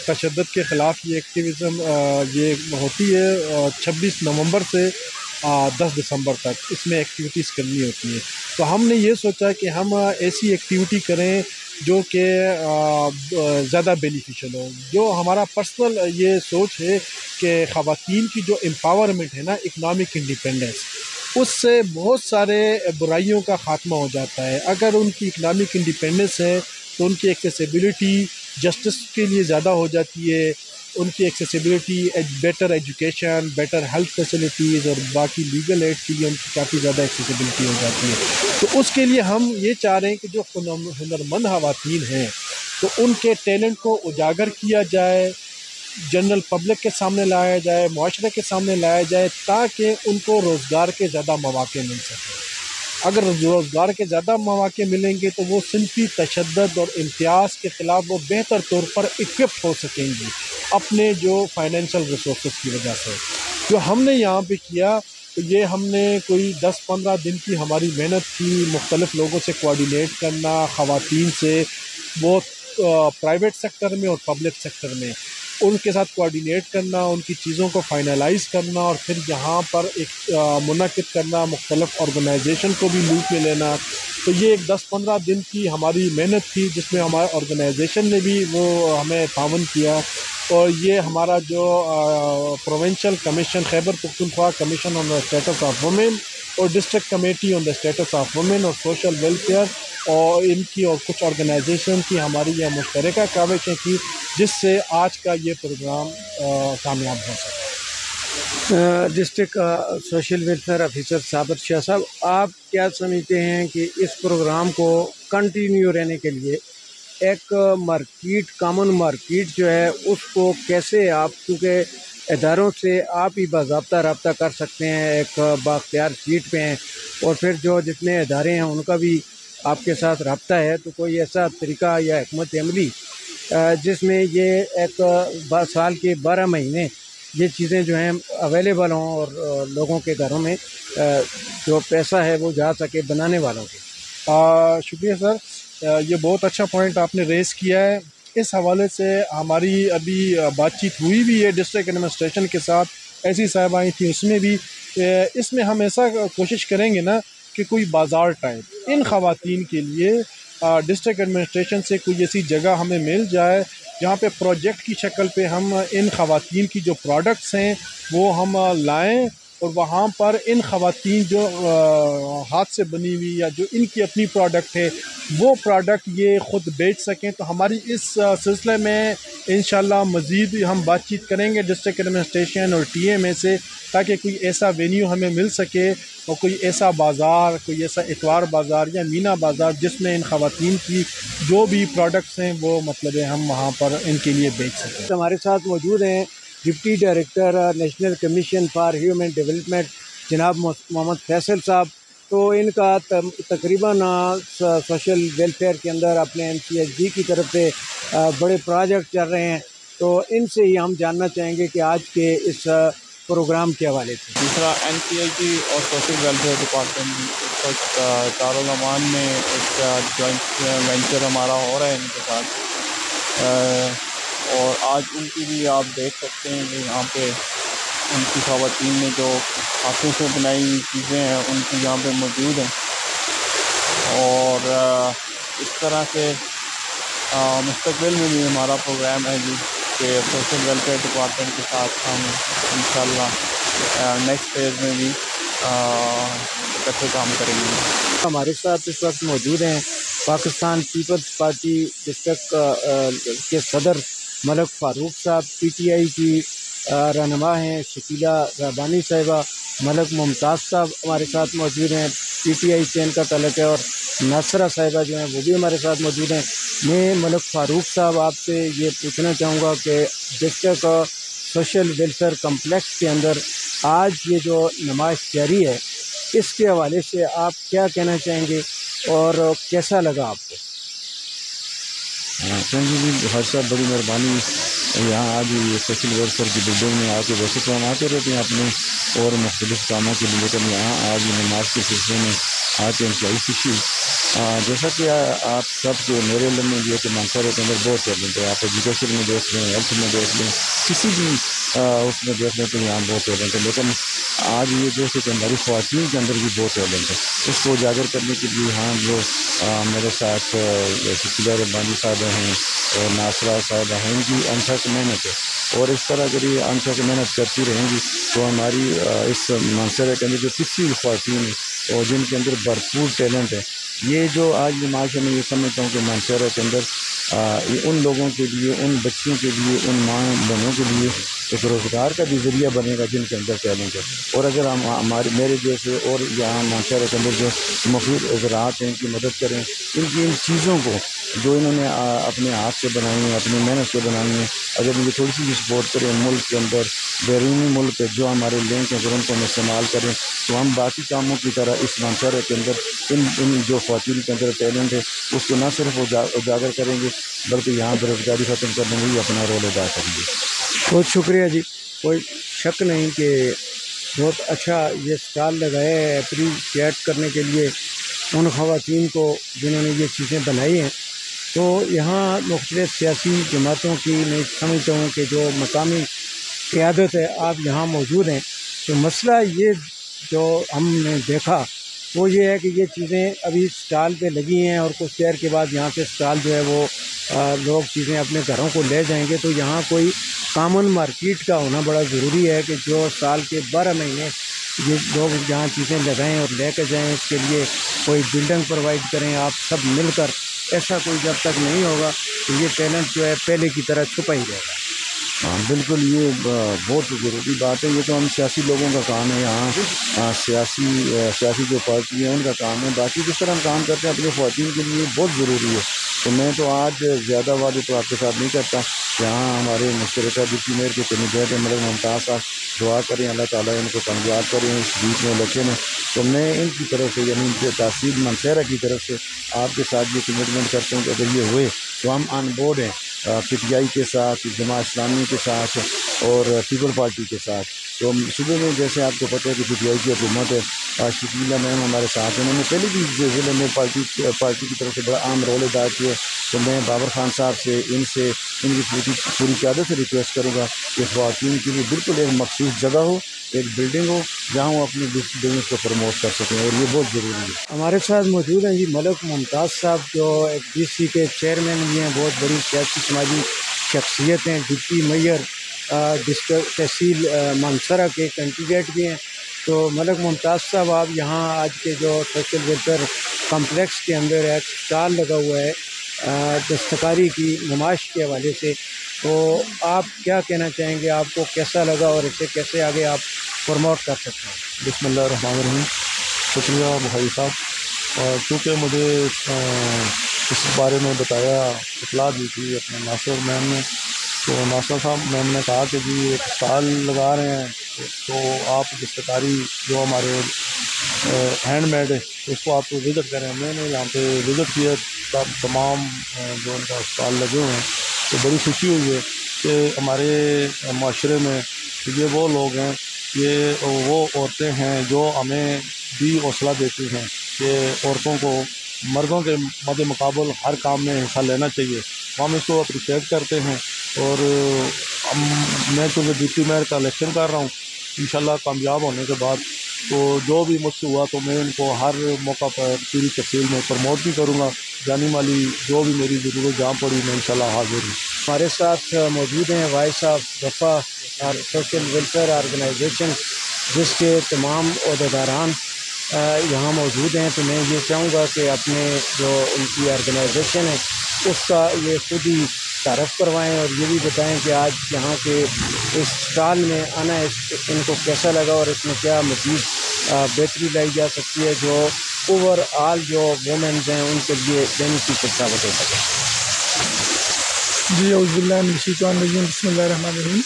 تشدد کے خلاف یہ ایکٹیویزم یہ ہوتی ہے 26 نومبر سے 10 دسمبر تک. اس میں ایکٹیویٹیز کرنی ہوتی ہیں. تو ہم نے یہ سوچا کہ ہم ایسی ایکٹیویٹی کریں جو کہ زیادہ بینیفیشل ہو. جو ہمارا پرسنل یہ سوچ ہے کہ خواتین کی جو امپاورمنٹ ہے نا، اکنامک انڈیپینڈنس، اس سے بہت سارے برائیوں کا خاتمہ ہو جاتا ہے. اگر ان کی اکنامک انڈیپینڈنس ہے تو ان کی ایکسیسیبلٹی جسٹس کے لیے زیادہ ہو جاتی ہے. ان کی accessibility, better education, better health facilities اور باقی لیگل ایڈ کے لیے ان کی کافی زیادہ ایکسیسیبلٹی ہو جاتی ہے. تو اس کے لیے ہم یہ چاہ رہے ہیں کہ جو ہنرمند خواتین ہیں تو ان کے ٹیلنٹ کو اجاگر کیا جائے، جنرل پبلک کے سامنے لایا جائے، معاشرے کے سامنے لایا جائے، تاکہ ان کو روزگار کے زیادہ مواقع مل سکیں. اگر روزگار کے زیادہ مواقع ملیں گے تو وہ صنفی تشدد اور امتیاز کے خلاف وہ بہتر طور پر اکوپ ہو سکیں گی اپنے جو فائنینشیل ریسورسز کی وجہ سے. جو ہم نے یہاں پہ کیا تو یہ ہم نے کوئی 10-15 دن کی ہماری محنت تھی، مختلف لوگوں سے کوآرڈینیٹ کرنا، خواتین سے بہت پرائیویٹ سیکٹر میں اور پبلک سیکٹر میں ان کے ساتھ کوآرڈینیٹ کرنا، ان کی چیزوں کو فائنلائز کرنا اور پھر یہاں پر ایک منعقد کرنا، مختلف آرگنائزیشن کو بھی لوپ میں لینا. تو یہ ایک 10-15 دن کی ہماری محنت تھی جس میں ہمارے آرگنائزیشن نے بھی وہ ہمیں تعاون کیا. اور یہ ہمارا جو provincial commission Khyber Pakhtunkhwa commission on the status of women اور district committee on the status of women اور سوشل ویلفیئر اور ان کی اور کچھ آرگنائزیشن کی ہماری یہ مشترکہ کاوشیں تھیں جس سے آج کا یہ پروگرام کامیاب ہو سکا. ڈسٹرکٹ سوشل ویلفیئر آفیسر صابر شاہ صاحب، آپ کیا سمجھتے ہیں کہ اس پروگرام کو کنٹینیو رہنے کے لیے ایک مارکیٹ، کامن مارکیٹ جو ہے اس کو کیسے آپ، کیونکہ اداروں سے آپ ہی باضابطہ رابطہ کر سکتے ہیں، ایک بااختیار سیٹ پہ ہیں اور پھر جو جتنے ادارے ہیں ان کا بھی آپ کے ساتھ رابطہ ہے، تو کوئی ایسا طریقہ یا حکمت عملی جس میں یہ ایک سال کے 12 مہینے یہ چیزیں جو ہیں اویلیبل ہوں اور لوگوں کے گھروں میں جو پیسہ ہے وہ جا سکے بنانے والوں کے. شکریہ سر، یہ بہت اچھا پوائنٹ آپ نے ریز کیا ہے. اس حوالے سے ہماری ابھی بات چیت ہوئی بھی ہے ڈسٹرکٹ ایڈمنسٹریشن کے ساتھ، ایسی صاحب آئی تھیں، اس میں بھی اس میں ہم ایسا کوشش کریں گے نا کہ کوئی بازار ٹائپ ان خواتین کے لیے ڈسٹرکٹ ایڈمنسٹریشن سے کوئی ایسی جگہ ہمیں مل جائے جہاں پہ پروجیکٹ کی شکل پہ ہم ان خواتین کی جو پروڈکٹس ہیں وہ ہم لائیں اور وہاں پر ان خواتین جو ہاتھ سے بنی ہوئی یا جو ان کی اپنی پروڈکٹ ہے وہ پروڈکٹ یہ خود بیچ سکیں. تو ہماری اس سلسلے میں انشاءاللہ مزید ہم بات چیت کریں گے ڈسٹرکٹ ایڈمنسٹریشن اور ٹی اے میں سے، تاکہ کوئی ایسا وینیو ہمیں مل سکے اور کوئی ایسا بازار، کوئی ایسا اتوار بازار یا مینا بازار جس میں ان خواتین کی جو بھی پروڈکٹس ہیں وہ مطلب ہے ہم وہاں پر ان کے لیے بیچ سکیں. ہمارے ساتھ موجود ہیں deputy director national commission for human development جناب محمد فیصل صاحب. تو ان کا تقریباً سوشل ویلفیئر کے اندر اپنے MCSD کی طرف سے بڑے پروجیکٹ چل رہے ہیں، تو ان سے ہی ہم جاننا چاہیں گے کہ آج کے اس پروگرام کے حوالے سے. دوسرا NCID اور سوشل ویلفیئر ڈپارٹمنٹ دارالامان میں ایک جوائنٹ وینچر ہمارا ہو رہا ہے ان کے ساتھ، اور آج ان کی بھی آپ دیکھ سکتے ہیں کہ یہاں پہ ان کی خواتین نے جو ہاتھوں سے بنائی ہوئی چیزیں ہیں ان کی یہاں پہ موجود ہیں. اور اس طرح سے مستقبل میں بھی ہمارا پروگرام ہے جی کہ سوشل ویلفیئر ڈپارٹمنٹ کے ساتھ ہم انشاءاللہ نیکسٹ فیز میں بھی اکٹھے کام کریں گے. ہمارے ساتھ اس وقت موجود ہیں پاکستان پیپلز پارٹی ڈسٹرکٹ کے صدر ملک فاروق صاحب، PTI کی رہنما ہیں شکیلہ رحبانی صاحبہ، ملک ممتاز صاحب ہمارے ساتھ موجود ہیں، PTI سے ان کا تعلق ہے، اور ناصرہ صاحبہ جو ہیں وہ بھی ہمارے ساتھ موجود ہیں. میں ملک فاروق صاحب آپ سے یہ پوچھنا چاہوں گا کہ ڈسٹرکٹ سوشل ویلفیئر کمپلیکس کے اندر آج یہ جو نمائش جاری ہے اس کے حوالے سے آپ کیا کہنا چاہیں گے اور کیسا لگا آپ کو؟ تھینک یو جی حاج صاحب، بڑی مہربانی. یہاں آج یہ سوشل ویلفیئر کی بلڈنگ میں آ کے ویسے تو ہم آتے رہتے ہیں اپنے اور مختلف کاموں کے لیے، لیکن یہاں آج نماز کے سلسلے میں آ کے انشاء خوشی. جیسا کہ آپ سب کے میرے علم میں بھی ہے کہ مانسہرہ کے اندر بہت ٹیلنٹ ہے. آپ ایجوکیشن میں دیکھ لیں، ہیلتھ میں دیکھ لیں، کسی بھی اس میں دیکھ لیں تو یہاں بہت ٹیلنٹ ہے. لیکن آج یہ جو ہے کہ ہماری خواتین کے اندر بھی بہت ٹیلنٹ ہے. اس کو اجاگر کرنے کے لیے یہاں جو میرے ساتھ شکیلہ رحبانی صاحب ہیں اور ناصرہ صاحبہ ہیں، ان کی انتھک محنت ہے، اور اس طرح اگر یہ انتھک محنت کرتی رہیں گی تو ہماری اس مانسہرہ کے اندر جو کسی خواتین ہیں اور جن کے اندر بھرپور ٹیلنٹ ہے، یہ جو آج نمائش ہے میں یہ سمجھتا ہوں کہ مانسہرہ کے اندر ان لوگوں کے لیے، ان بچیوں کے لیے، ان ماں بہنوں کے لیے ایک روزگار کا بھی ذریعہ بنے گا جن کے اندر ٹیلنٹ ہے. اور اگر ہم میرے جیسے اور یہاں مانسہرہ کے اندر جو مفید زراعت ہیں ان کی مدد کریں، ان چیزوں کو جو انہوں نے اپنے ہاتھ سے بنائی ہیں، اپنی محنت سے بنائی ہیں، اگر مجھے تھوڑی سی بھی سپورٹ کریں ملک کے اندر، بیرونی ملک پہ جو ہمارے لنک ہیں اگر ان کو ہم استعمال کریں تو ہم باقی کاموں کی طرح اس مانسہرہ کے اندر ان جو خواتین کے اندر ٹیلنٹ ہے اس کو نہ صرف اجاگر کریں گے بلکہ یہاں بےروزگاری ختم کرنے میں بھی اپنا رول ادا کریں گے. بہت شکریہ جی. کوئی شک نہیں کہ بہت اچھا یہ اسٹال لگایا ہے اپریشیٹ کرنے کے لیے ان خواتین کو جنہوں نے یہ چیزیں بنائی ہیں. تو یہاں مختلف سیاسی جماعتوں کی میں سمجھتا ہوں کہ جو مقامی قیادت ہے آپ یہاں موجود ہیں، تو مسئلہ یہ جو ہم نے دیکھا وہ یہ ہے کہ یہ چیزیں ابھی اسٹال پہ لگی ہیں اور کچھ دیر کے بعد یہاں سے اسٹال جو ہے وہ لوگ چیزیں اپنے گھروں کو لے جائیں گے، تو یہاں کوئی کامن مارکیٹ کا ہونا بڑا ضروری ہے کہ جو سال کے 12 مہینے یہ لوگ جہاں چیزیں لگائیں اور لے کے جائیں، اس کے لیے کوئی بلڈنگ پرووائڈ کریں آپ سب مل کر۔ ایسا کوئی جب تک نہیں ہوگا تو یہ ٹیلنٹ جو ہے پہلے کی طرح چھپا ہی رہے گا۔ ہاں بالکل، یہ بہت ضروری بات ہے۔ یہ تو ہم سیاسی لوگوں کا کام ہے یہاں، سیاسی جو پارٹی ہیں ان کا کام ہے۔ باقی جس طرح ہم کام کرتے ہیں اپنی خواتین کے لیے بہت ضروری ہے۔ تو میں تو آج زیادہ وعدے تو آپ کے ساتھ نہیں کرتا۔ یہاں ہمارے مشترکہ ڈپٹی میئر کے کینڈیڈیٹ ملک ممتاز صاحب، دعا کریں اللہ تعالیٰ ان کو کامیاب کریں اس بیچ میں الیکشن میں۔ تو میں ان کی طرف سے یعنی تحصیل مانسہرہ کی طرف سے آپ کے ساتھ یہ کمٹمنٹ کرتا ہوں کہ اگر یہ ہوئے تو ہم آن بورڈ ہیں پی ٹی آئی کے ساتھ، جماعت اسلامی کے ساتھ اور پیپل پارٹی کے ساتھ۔ تو صبح میں جیسے آپ کو پتہ ہے کہ پی ٹی آئی کی حکومت ہے، شکیلہ میم ہمارے ساتھ ہیں، انہوں نے پہلے بھی ضلع میں پارٹی کی طرف سے بڑا اہم رول ادا کیا۔ تو میں بابر خان صاحب سے ان کی پوری قیادت سے ریکویسٹ کروں گا کہ خواتین کے لیے بالکل ایک مخصوص جگہ ہو، ایک بلڈنگ ہو جہاں وہ اپنے بزنس کو پروموٹ کر سکیں، اور یہ بہت ضروری ہے۔ ہمارے ساتھ موجود ہیں جی ملک ممتاز صاحب، جو ایک ڈی سی کے چیئرمین بھی ہیں، بہت بڑی سیاسی سماجی شخصیت ہیں، ڈپٹی میئر ڈسٹرکٹ تحصیل مانسہرہ کے کینڈیڈیٹ بھی ہیں۔ تو ملک ممتاز صاحب، آپ یہاں آج کے جو سوشل ویلفیئر کمپلیکس کے اندر ایک اسٹال لگا ہوا ہے دستکاری کی نمائش کے حوالے سے، تو آپ کیا کہنا چاہیں گے؟ آپ کو کیسا لگا اور اسے کیسے آگے آپ پروموٹ کر سکتے ہیں؟ بسم اللہ الرحمن الرحیم۔ شکریہ بھائی صاحب، اور چونکہ مجھے اس بارے میں بتایا، اطلاع دی تھی اپنے ناصر میم نے، تو ناصر صاحب میم نے کہا کہ جی ایک اسٹال لگا رہے ہیں، تو آپ دستکاری جو ہمارے ہینڈ میڈ ہے اس کو آپ وزٹ کریں۔ میں نے یہاں پہ وزٹ کیا، تمام جو ان کا اسٹال لگے ہوئے ہیں، تو بڑی خوشی ہوئی ہے کہ ہمارے معاشرے میں یہ وہ لوگ ہیں، یہ وہ عورتیں ہیں جو ہمیں بھی حوصلہ دیتی ہیں کہ عورتوں کو مردوں کے مد مقابل ہر کام میں حصہ لینا چاہیے۔ ہم اس کو اپریشیٹ کرتے ہیں، اور میں چونکہ ڈپٹی میئر کا الیکشن کر رہا ہوں، انشاءاللہ کامیاب ہونے کے بعد تو جو بھی مجھ سے ہوا تو میں ان کو ہر موقع پر پوری تفصیل میں پروموٹ بھی کروں گا۔ جانی مالی جو بھی میری ضرورت جہاں پڑی میں انشاءاللہ حاضر ہوں۔ ہمارے ساتھ موجود ہیں وائس آف وفا اور سوشل ویلفیئر آرگنائزیشن، جس کے تمام عہدیداران یہاں موجود ہیں۔ تو میں یہ چاہوں گا کہ اپنے جو ان کی آرگنائزیشن ہے اس کا یہ خود ہی تعارف کروائیں اور یہ بھی بتائیں کہ آج یہاں کے اس اسٹال میں آنا ان کو کیسا لگا اور اس میں کیا مزید بہتری لائی جا سکتی ہے جو اوور آل جو وومنز ہیں ان کے لیے بینیفیشل ثابت ہو سکے۔ جی اعوذ باللہ من الشیطان الرجیم، بسم اللہ الرحمن الرحیم۔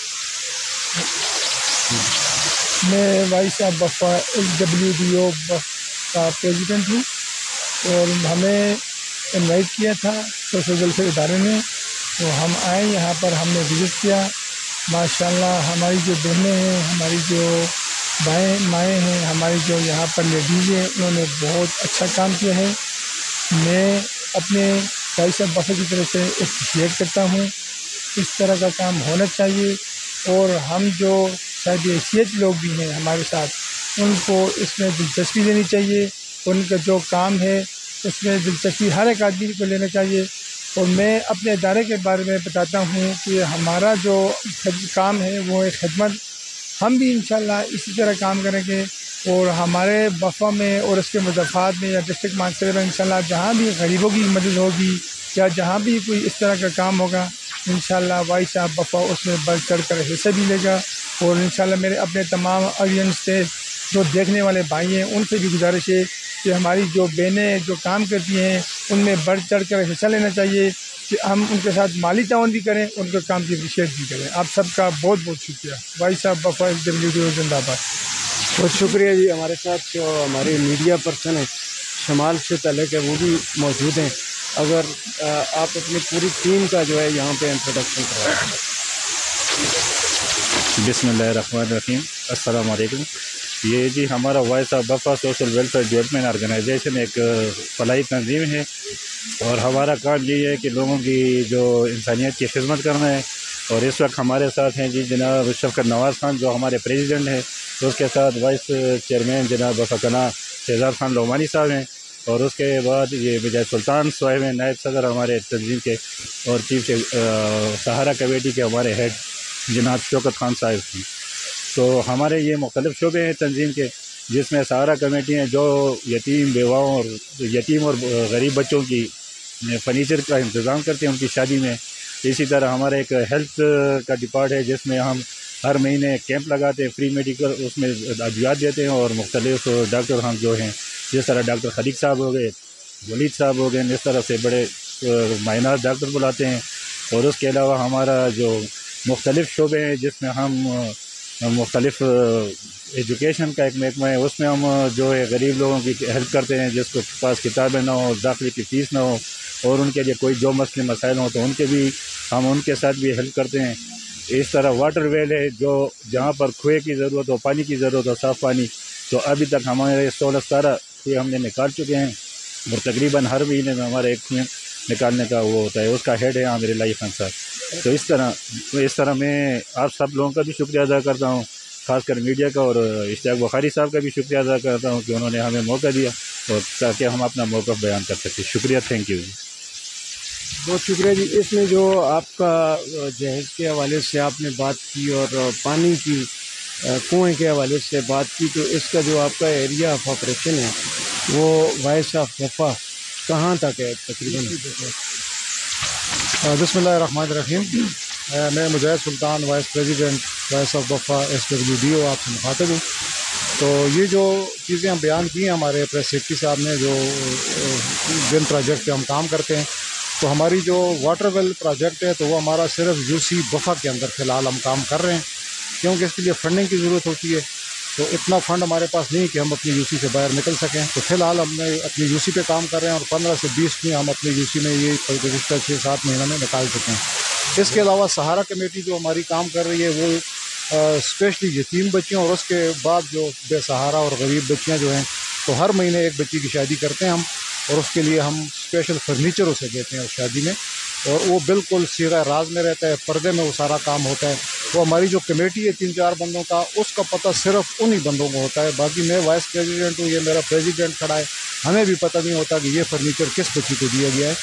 میں وائس آف وفا SWDO کا پریزیڈنٹ ہوں، اور ہمیں انوائٹ کیا تھا سوشل ویلفیئر ادارے نے، تو ہم آئے یہاں پر، ہم نے وزٹ کیا۔ ماشاءاللہ ہماری جو بہنیں ہیں، ہماری جو مائیں ہیں، ہماری جو یہاں پر لیڈیز ہیں، انہوں نے بہت اچھا کام کیا ہے۔ میں اپنے وائس آف وفا کی طرف سے اپریشیٹ کرتا ہوں۔ اس طرح کا کام ہونا چاہیے، اور ہم جو شاید حیثیت لوگ بھی ہیں ہمارے ساتھ، ان کو اس میں دلچسپی لینی چاہیے، ان کا جو کام ہے اس میں دلچسپی ہر ایک آدمی کو لینا چاہیے۔ اور میں اپنے ادارے کے بارے میں بتاتا ہوں کہ ہمارا جو کام ہے وہ ہے خدمت۔ ہم بھی انشاءاللہ اسی طرح کام کریں گے، اور ہمارے وفا میں اور اس کے مضافات میں یا ڈسٹرکٹ مانسہرہ میں انشاءاللہ جہاں بھی غریبوں کی مدد ہوگی یا جہاں بھی کوئی اس طرح کا کام ہوگا، انشاءاللہ وائس آف وفا اس میں بڑھ چڑھ کر حصہ بھی لے گا۔ اور انشاءاللہ میرے اپنے تمام آڈینس سے جو دیکھنے والے بھائی ہیں ان سے بھی گزارش ہے کہ ہماری جو بہنیں جو کام کرتی ہیں ان میں بڑھ چڑھ کر حصہ لینا چاہیے، کہ ہم ان کے ساتھ مالی تعاون بھی کریں، ان کے کام کی اپریشیٹ بھی کریں۔ آپ سب کا بہت بہت شکریہ۔ وائس آف وفا SWDO زندہ باد۔ بہت شکریہ جی۔ ہمارے ساتھ جو ہمارے میڈیا پرسن ہیں شمال سے تعلق ہے وہ بھی موجود ہیں، اگر آپ اپنی پوری ٹیم کا جو ہے یہاں پہ انٹروڈکشن کروائیں۔ بسم اللہ الرحمن الرحیم، السلام علیکم۔ یہ جی ہمارا voice of Bafa social welfare development organization ایک فلاحی تنظیم ہے، اور ہمارا کام یہی ہے کہ لوگوں کی جو انسانیت کی خدمت کرنا ہے۔ اور اس وقت ہمارے ساتھ ہیں جی جناب شفقت نواز خان جو ہمارے پریزیڈنٹ ہیں، اس کے ساتھ وائس چیئرمین جناب وفاقنا شہزاد خان لعمانی صاحب ہیں، اور اس کے بعد یہ وجے سلطان صاحب ہیں نائب صدر ہمارے تنظیم کے، اور چیف سہارا کمیٹی کے ہمارے ہیڈ جناب شوکت خان صاحب ہیں۔ تو ہمارے یہ مختلف شعبے ہیں تنظیم کے، جس میں سہارا کمیٹی ہیں جو یتیم بیواؤں اور یتیم اور غریب بچوں کی فرنیچر کا انتظام کرتے ہیں ان کی شادی میں۔ اسی طرح ہمارا ایک ہیلتھ کا ڈپارٹ ہے جس میں ہم ہر مہینے کیمپ لگاتے ہیں فری میڈیکل، اس میں ادویات دیتے ہیں، اور مختلف ڈاکٹر ہم جو ہیں جس طرح ڈاکٹر خلیق صاحب ہو گئے، ولید صاحب ہو گئے، اس طرح سے بڑے معائنات ڈاکٹر بلاتے ہیں۔ اور اس کے علاوہ ہمارا جو مختلف شعبے ہیں جس میں ہم مختلف ایجوکیشن کا ایک محکمہ ہے، اس میں ہم جو ہے غریب لوگوں کی ہیلپ کرتے ہیں جس کو پاس کتابیں نہ ہوں، داخلے کی فیس نہ ہو، اور ان کے لیے کوئی جو مسئلے مسائل ہوں تو ان کے بھی ہم ان کے ساتھ بھی ہیلپ کرتے ہیں۔ اس طرح واٹر ویل ہے جو جہاں پر کنویں کی ضرورت ہو، پانی کی ضرورت ہو، صاف پانی، تو ابھی تک ہمارے 16-17 کنویں ہم نے نکال چکے ہیں، اور تقریباً ہر مہینے میں ہمارا ایک کنویں نکالنے کا وہ ہوتا ہے، اس کا ہیڈ ہے عامر الہی خان صاحب۔ تو اس طرح میں آپ سب لوگوں کا بھی شکریہ ادا کرتا ہوں، خاص کر میڈیا کا، اور اشتیاق بخاری صاحب کا بھی شکریہ ادا کرتا ہوں کہ انہوں نے ہمیں موقع دیا اور تاکہ ہم اپنا موقف بیان کر سکیں۔ شکریہ، تھینک یو۔ بہت شکریہ جی۔ اس میں جو آپ کا جہیز کے حوالے سے آپ نے بات کی اور پانی کی کنویں کے حوالے سے بات کی، تو اس کا جو آپ کا ایریا آف آپریشن ہے وہ وائس آف وفا کہاں تک ہے تقریباً؟ بسم اللہ الرحمن الرحیم۔ میں Mujahid Sultan vice president voice of بفا SWDO آپ سے مخاطب ہوں۔ تو یہ جو چیزیں ہم بیان کی ہیں ہمارے پریس سیکرٹری صاحب نے، جو جن پروجیکٹ پہ ہم کام کرتے ہیں، تو ہماری جو واٹر ویل پروجیکٹ ہے تو وہ ہمارا صرف UC بفا کے اندر فی الحال ہم کام کر رہے ہیں، کیونکہ اس کے لیے فنڈنگ کی ضرورت ہوتی ہے، تو اتنا فنڈ ہمارے پاس نہیں کہ ہم اپنی UC سے باہر نکل سکیں۔ تو فی الحال ہم نے اپنی UC پہ کام کر رہے ہیں، اور 15 سے 20 میں ہم اپنی UC میں یہ گزشتہ 6-7 مہینوں میں نکال چکے ہیں۔ اس کے علاوہ سہارا کمیٹی جو ہماری کام کر رہی ہے وہ اسپیشلی یتیم بچیوں، اور اس کے بعد جو بے سہارا اور غریب بچیاں جو ہیں، تو ہر مہینے ایک بچی کی شادی کرتے ہیں ہم، اور اس کے لیے ہم اسپیشل فرنیچر اسے دیتے ہیں اس شادی میں، اور وہ بالکل صیغہ راز میں رہتا ہے، پردے میں وہ سارا کام ہوتا ہے۔ وہ ہماری جو کمیٹی ہے 3-4 بندوں کا، اس کا پتہ صرف انہی بندوں کو ہوتا ہے، باقی میں وائس پریزیڈنٹ ہوں، یہ میرا پریزیڈنٹ کھڑا ہے، ہمیں بھی پتہ نہیں ہوتا کہ یہ فرنیچر کس بچی کو دیا گیا ہے۔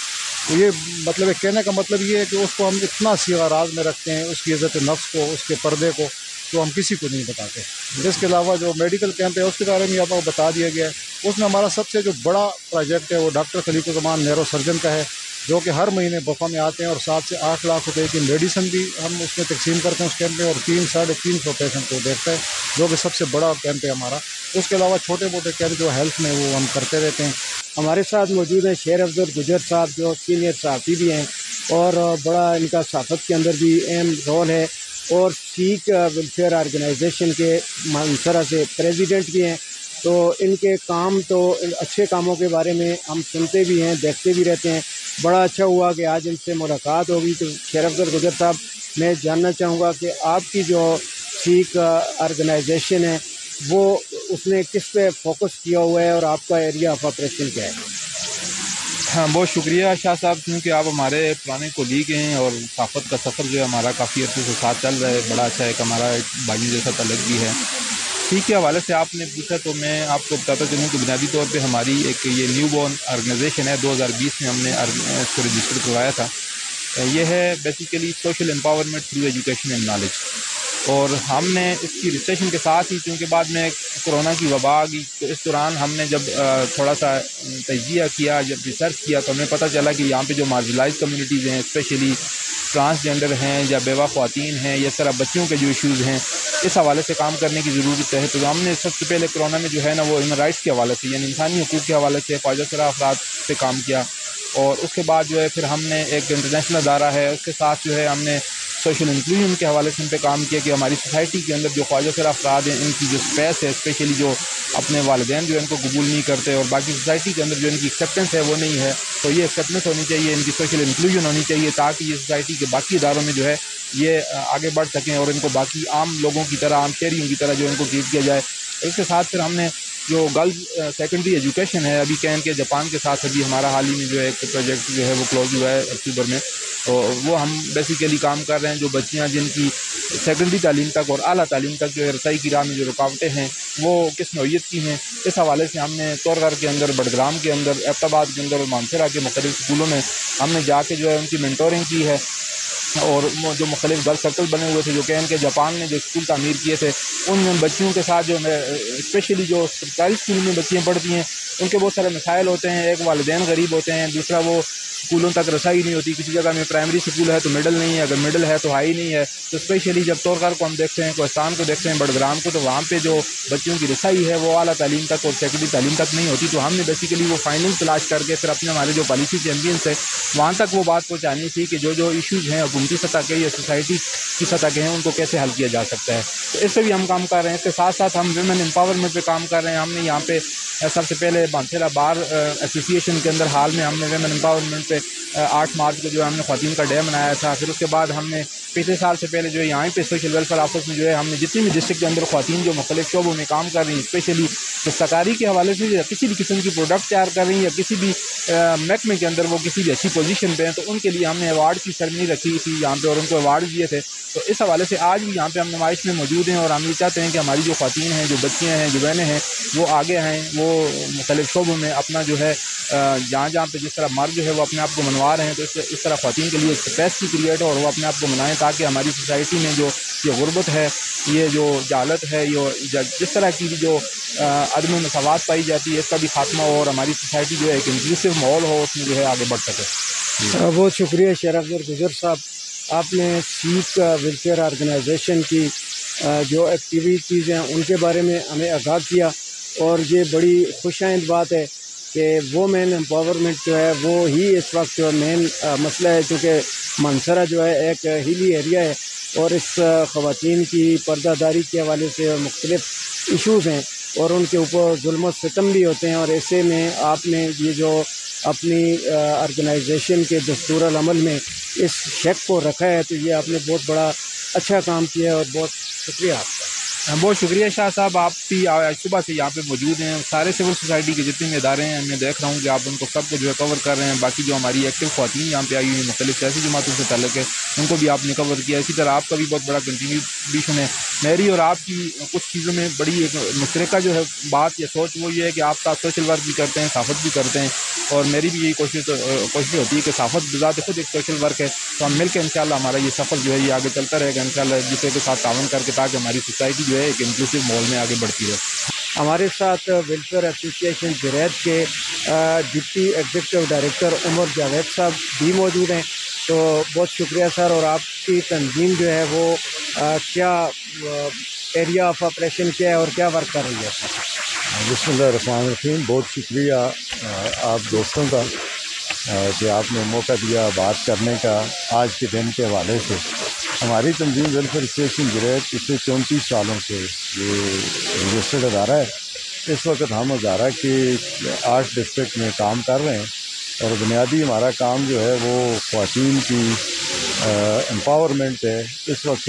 تو یہ مطلب ہے، کہنے کا مطلب یہ ہے کہ اس کو ہم اتنا صیغہ راز میں رکھتے ہیں، اس کی عزت نفس کو، اس کے پردے کو، تو ہم کسی کو نہیں بتاتے۔ اس کے علاوہ جو میڈیکل کیمپ ہے اس کے بارے میں آپ کو بتا دیا گیا ہے۔ اس میں ہمارا سب سے جو بڑا پروجیکٹ ہے وہ ڈاکٹر خلیق الرحمان نیرو سرجن کا ہے، جو کہ ہر مہینے بفا میں آتے ہیں، اور 7 سے 8 لاکھ روپے کی میڈیسن بھی ہم اس میں تقسیم کرتے ہیں اس کیمپ میں، اور 300-350 پیشنٹ کو دیکھتا ہے، جو کہ سب سے بڑا کیمپ ہے ہمارا۔ اس کے علاوہ چھوٹے موٹے کیمپ جو ہیلتھ میں وہ ہم کرتے رہتے ہیں۔ ہمارے ساتھ موجود ہیں شیر افضل گجر صاحب، جو سینئر صحافی بھی ہیں، اور بڑا ان کا صحافت کے اندر بھی اہم رول ہے، اور سیک ویلفیئر آرگنائزیشن کے منصرہ سے پریزیڈنٹ بھی ہیں۔ تو ان کے کام، تو اچھے کاموں کے بارے میں ہم سنتے بھی ہیں، دیکھتے بھی رہتے ہیں۔ بڑا اچھا ہوا کہ آج ان سے ملاقات ہوگی۔ تو شیر افضل گجر صاحب، میں جاننا چاہوں گا کہ آپ کی جو سیک آرگنائزیشن ہے وہ اس نے کس پہ فوکس کیا ہوا ہے، اور آپ کا ایریا آف آپریشن کیا ہے؟ ہاں، بہت شکریہ شاہ صاحب، کیونکہ آپ ہمارے پرانے کولیگ ہیں، اور صحافت کا سفر جو ہے ہمارا کافی عرصے سے ساتھ چل رہا ہے، بڑا اچھا ایک ہمارا ایک بھائی جیسا تعلق بھی ہے۔ سیک کے حوالے سے آپ نے پوچھا تو میں آپ کو بتاتا چلوں کہ بنیادی طور پہ ہماری ایک یہ نیو بورن آرگنائزیشن ہے، 2020 میں ہم نے اس کو رجسٹر کروایا تھا۔ یہ ہے basically social empowerment through education and knowledge, اور ہم نے اس کی رجسٹریشن کے ساتھ ہی، کیونکہ بعد میں کورونا کی وبا آ گئی، تو اس دوران ہم نے جب تھوڑا سا تجزیہ کیا، جب ریسرچ کیا، تو ہمیں پتہ چلا کہ یہاں پہ جو مارجنلائز کمیونٹیز ہیں، اسپیشلی ٹرانسجینڈر ہیں یا بیوہ خواتین ہیں، یا اس طرح بچوں کے جو ایشوز ہیں، اس حوالے سے کام کرنے کی ضرورت ہے۔ تو ہم نے سب سے پہلے کورونا میں جو ہے نا وہ ہیومن رائٹس کے حوالے سے، یعنی انسانی حقوق کے حوالے سے خواجہ سرا افراد پہ کام کیا، اور اس کے بعد جو ہے پھر ہم نے ایک انٹرنیشنل ادارہ ہے اس کے ساتھ جو ہے ہم نے سوشل انکلوژن کے حوالے سے ان پہ کام کیا کہ ہماری سوسائٹی کے اندر جو خواجہ سرا افراد ہیں، ان کی جو اسپیس ہے، اسپیشلی جو اپنے والدین جو ان کو قبول نہیں کرتے، اور باقی سوسائٹی کے اندر جو ان کی ایکسیپٹنس ہے وہ نہیں ہے، تو یہ ایکسیپٹنس ہونی چاہیے، ان کی سوشل انکلوژن ہونی چاہیے، تاکہ یہ سوسائٹی کے باقی اداروں میں جو ہے یہ آگے بڑھ سکیں، اور ان کو باقی عام لوگوں کی طرح، عام شہریوں کی طرح جو ان کو ٹریٹ کیا جائے۔ اس کے ساتھ پھر ہم نے جو گرلز سیکنڈری ایجوکیشن ہے ابھی کین کے جاپان کے ساتھ ابھی ہمارا حال ہی میں جو ہے ایک پروجیکٹ جو ہے وہ کلوز ہوا ہے اکتوبر میں، تو وہ ہم بیسیکلی کام کر رہے ہیں جو بچیاں جن کی سیکنڈری تعلیم تک اور اعلیٰ تعلیم تک جو ہے رسائی کی راہ میں جو رکاوٹیں ہیں وہ کس نوعیت کی ہیں، اس حوالے سے ہم نے طورغر کے اندر، بڈگرام کے اندر، ایبٹ آباد کے اندر اور مانسہرہ کے مختلف اسکولوں میں ہم نے جا کے جو ہے ان کی مینٹورنگ کی ہے، اور جو مختلف گرل سرکل بنے ہوئے تھے جو کین کے جاپان نے جو اسکول تعمیر کیے تھے ان بچیوں کے ساتھ جو اسپیشلی جو سرکاری اسکول میں بچیاں پڑھتی ہیں ان کے بہت سارے مسائل ہوتے ہیں، ایک والدین غریب ہوتے ہیں، دوسرا وہ اسکولوں تک رسائی نہیں ہوتی، کسی جگہ میں پرائمری اسکول ہے تو مڈل نہیں ہے، اگر مڈل ہے تو ہائی نہیں ہے، تو اسپیشلی جب طورغر کو ہم دیکھتے ہیں، کوہستان کو دیکھتے ہیں، بڈگرام کو، تو وہاں پہ جو بچوں کی رسائی ہے وہ اعلیٰ تعلیم تک اور سیکنڈری تعلیم تک نہیں ہوتی، تو ہم نے بیسیکلی وہ فائنڈنگ تلاش کر کے پھر اپنے ہمارے جو پالیسی چیمپئنس ہے وہاں تک وہ بات پہنچانی تھی کہ جو ایشوز ہیں حکومتی سطح کے یا سوسائٹی کی سطح کے ہیں ان کو کیسے حل کیا جا سکتا ہے، تو اس پہ بھی ہم کام کر رہے ہیں۔ اس کے ساتھ ساتھ ہم ویمن امپاورمنٹ پہ کام کر رہے ہیں۔ ہم نے یہاں پہ سب سے پہلے مانسہرہ بار ایسوسی ایشن کے اندر حال میں ہم نے ویمن امپاورمنٹ پہ 8 مارچ کو جو ہے ہم نے خواتین کا ڈے منایا تھا، پھر اس کے بعد ہم نے پچھلے سال سے پہلے جو ہے یہاں پہ سوشل ویلفیئر آفس میں جو ہے ہم نے جتنی بھی ڈسٹرکٹ کے اندر خواتین جو مختلف شعبوں میں کام کر رہی ہیں، اسپیشلی دستکاری کے حوالے سے یا کسی بھی قسم کی پروڈکٹ تیار کر رہی ہیں یا کسی بھی محکمے کے اندر وہ کسی بھی اچھی پوزیشن پہ ہیں، تو ان کے لیے ہم نے ایوارڈ کی سرمنی رکھی تھی یہاں پہ اور ان کو ایوارڈ دیے تھے، تو اس حوالے سے آج بھی یہاں پہ ہم نمائش میں موجود ہیں اور ہم یہ چاہتے ہیں کہ ہماری جو خواتین ہیں، جو بچیاں ہیں، جو بہنیں ہیں، وہ آگے ہیں، وہ مختلف شعبوں میں اپنا جو ہے جہاں جہاں پہ جس طرح مرد جو ہے وہ اپنے آپ کو منوا رہے ہیں، تو اس طرح خواتین کے لیے ایک کیپیسٹی کریٹ ہو اور وہ اپنے آپ کو منائیں، تاکہ ہماری سوسائٹی میں جو یہ غربت ہے، یہ جو جہالت ہے، یہ جس طرح کی جو عدم مساوات پائی جاتی ہے، اس کا بھی خاتمہ ہو اور ہماری سوسائٹی جو ہے ایک انکلوسو ماحول ہو، اس میں جو ہے آگے بڑھ سکے۔ بہت شکریہ شیر افضل گجر صاحب، آپ نے سیک ویلفیئر آرگنائزیشن کی جو ایکٹیویٹیز ہیں ان کے بارے میں ہمیں آگاہ کیا، اور یہ بڑی خوش آئند بات ہے کہ وومین امپاورمنٹ جو ہے وہ ہی اس وقت مین مسئلہ ہے، کیونکہ مانسہرہ جو ہے ایک ہیلی ایریا ہے اور اس خواتین کی پردہ داری کے حوالے سے مختلف ایشوز ہیں اور ان کے اوپر ظلم و ستم بھی ہوتے ہیں، اور ایسے میں آپ نے یہ جو اپنی آرگنائزیشن کے دستور العمل میں اس شک کو رکھا ہے، تو یہ آپ نے بہت بڑا اچھا کام کیا ہے اور بہت شکریہ آپ کا۔ بہت شکریہ شاہ صاحب، آپ بھی آج صبح سے یہاں پہ موجود ہیں، سارے سول سوسائٹی کے جتنے بھی ادارے ہیں میں دیکھ رہا ہوں کہ آپ ان کو سب کو جو ہے کور کر رہے ہیں، باقی جو ہماری ایکٹیو خواتین یہاں پہ آئی ہوئی ہیں مختلف سیاسی جماعتوں سے تعلق ہے ان کو بھی آپ نے کور کیا، اسی طرح آپ کا بھی بہت بڑا کنٹریبیوشن ہے۔ میری اور آپ کی کچھ چیزوں میں بڑی ایک مشترکہ جو ہے بات یا سوچ وہ یہ ہے کہ آپ کا سوشل ورک بھی کرتے ہیں، صحافت بھی کرتے ہیں، اور میری بھی یہی کوشش ہوتی ہے کہ صحافت بذات خود ایک سوشل ورک ہے، تو ہم مل کے انشاءاللہ ہمارا یہ سفر جو ہے یہ آگے چلتا رہے گا انشاءاللہ، ایک دوسرے کے ساتھ تعاون کر کے، تاکہ ہماری سوسائٹی جو ہے ایک انکلوسو ماحول میں آگے بڑھتی رہے۔ ہمارے ساتھ ویلفیئر ایسوسی ایشن جرید کے ڈپٹی ایگزیکٹو ڈائریکٹر عمر جاوید صاحب بھی موجود ہیں، تو بہت شکریہ سر۔ اور آپ کی تنظیم جو ہے وہ کیا ایریا آف آپریشن کیا ہے اور کیا ورک کر رہی ہے سر؟ بسم اللہ الرحمن الرحیم، بہت شکریہ آپ دوستوں کا کہ آپ نے موقع دیا بات کرنے کا آج کے دن کے حوالے سے۔ ہماری تنظیم ویلفیئر اسٹیشن جرید پچھلے 34 سالوں سے یہ رجسٹرڈ ادارہ ہے۔ اس وقت ہم ادارہ کے 8 ڈسٹرکٹ میں کام کر رہے ہیں، اور بنیادی ہمارا کام جو ہے وہ خواتین کی امپاورمنٹ ہے۔ اس وقت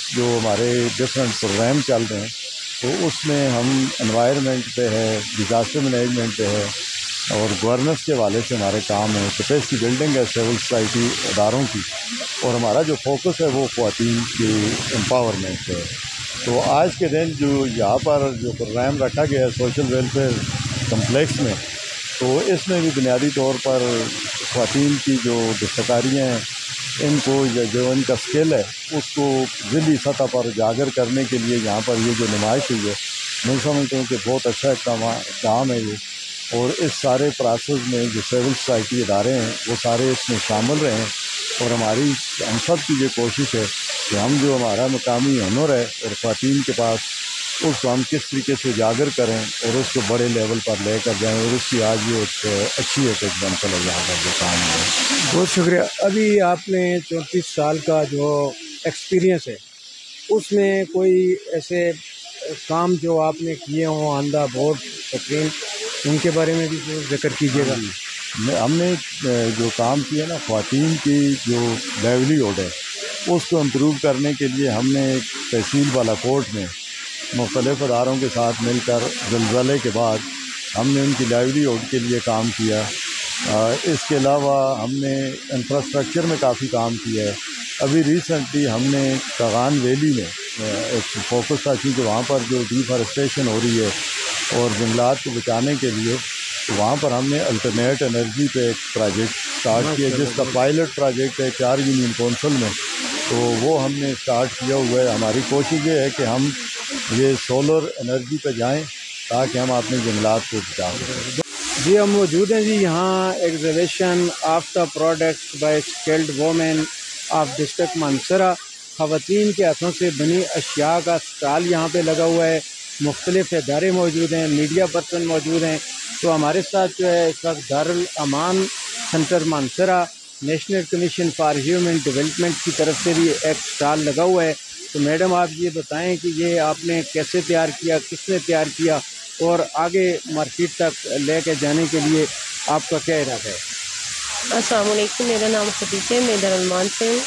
جو ہمارے ڈفرینٹ پروگرام چل رہے ہیں تو اس میں ہم انوائرمنٹ پہ ہے، ڈیزاسٹر مینجمنٹ پہ ہے، اور گورننس کے حوالے سے ہمارے کام ہے، کیپیسٹی بلڈنگ ہے سول سوسائٹی اداروں کی، اور ہمارا جو فوکس ہے وہ خواتین کی امپاورمنٹ ہے۔ تو آج کے دن جو یہاں پر جو پروگرام رکھا گیا ہے سوشل ویلفیئر کمپلیکس میں، تو اس میں بھی بنیادی طور پر خواتین کی جو دستکاریاں ہیں ان کو جو ان کا اسکل ہے اس کو ضلعی سطح پر اجاگر کرنے کے لیے یہاں پر یہ جو نمائش ہوئی ہے، میں سمجھتا ہوں کہ بہت اچھا کام ہے یہ، اور اس سارے پروسیس میں جو سول سوسائٹی ادارے ہیں وہ سارے اس میں شامل رہے ہیں، اور ہم سب کی یہ کوشش ہے کہ ہم جو ہمارا مقامی ہنر ہے اور خواتین کے پاس اس کو ہم کس طریقے سے اجاگر کریں اور اس کو بڑے لیول پر لے کر جائیں، اور اس کی آج یہ ایک اچھی ایک ایگزامپل ہے یہاں پر جو کام ہے۔ بہت شکریہ۔ ابھی آپ نے 34 سال کا جو ایکسپیرینس ہے اس میں کوئی ایسے کام جو آپ نے کیے ہوں آن دا بورڈ تقرین، ان کے بارے میں بھی ذکر کیجیے گا۔ ہم نے جو کام کیا نا خواتین کی جو لیولیہوڈ ہے اس کو امپروو کرنے کے لیے ہم نے ایک تحصیل بالاکوٹ میں مختلف اداروں کے ساتھ مل کر زلزلے کے بعد ہم نے ان کی لائیولیہوڈ کے لیے کام کیا۔ اس کے علاوہ ہم نے انفراسٹرکچر میں کافی کام کیا ہے۔ ابھی ریسنٹلی ہم نے کاغان ویلی میں ایک فوکس تھا، کیونکہ وہاں پر جو ڈیفارسٹیشن ہو رہی ہے اور جنگلات کو بچانے کے لیے وہاں پر ہم نے الٹرنیٹ انرجی پہ ایک پروجیکٹ سٹارٹ کیا، جس کا پائلٹ پروجیکٹ ہے 4 یونین کونسل میں، تو وہ ہم نے سٹارٹ کیا ہوا ہے۔ ہماری کوشش یہ ہے کہ ہم یہ سولر انرجی پہ جائیں تاکہ ہم اپنے جنگلات کو بچا سکیں۔ جی ہم موجود ہیں جی یہاں exhibition of the products by skilled women of district Mansehra, خواتین کے ہاتھوں سے بنی اشیاء کا اسٹال یہاں پہ لگا ہوا ہے۔ مختلف ادارے موجود ہیں، میڈیا پرسن موجود ہیں۔ تو ہمارے ساتھ جو ہے اس وقت Darul Aman centre Mansehra national commission for human development کی طرف سے بھی ایک اسٹال لگا ہوا ہے۔ تو میڈم آپ یہ بتائیں کہ یہ آپ نے کیسے تیار کیا، کس نے تیار کیا، اور آگے مارکیٹ تک لے کے جانے کے لیے آپ کا کیا ارادہ ہے؟ السلام علیکم، میرا نام خدیجہ ہے، میں دارالامان سے ہوں۔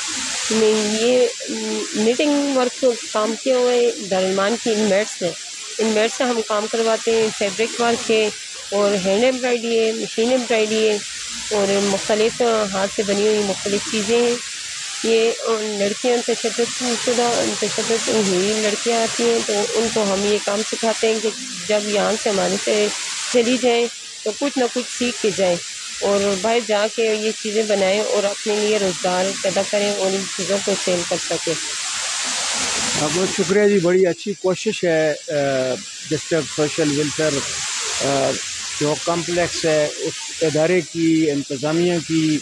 میں یہ نیٹنگ ورک کام کیا ہوا ہے دارالامان کی ان میٹس ہے۔ ان میٹ سے ہم کام کرواتے ہیں، فیبرک ورک ہے اور ہینڈ ایمبرائڈری ہے، مشین ایمبرائڈری ہے اور مختلف ہاتھ سے بنی ہوئی مختلف چیزیں ہیں۔ یہ لڑکیاں تشدد ہوئی لڑکیاں آتی ہیں تو ان کو ہم یہ کام سکھاتے ہیں کہ جب یہاں سے ہمارے سے چلی جائیں تو کچھ نہ کچھ سیکھ کے جائیں اور باہر جا کے یہ چیزیں بنائیں اور اپنے لیے روزگار پیدا کریں اور ان چیزوں کو سیل کر سکیں۔ بہت شکریہ جی، بڑی اچھی کوشش ہے ڈسٹرکٹ سوشل ویلفیئر جو کمپلیکس ہے اس ادارے کی، انتظامیہ کی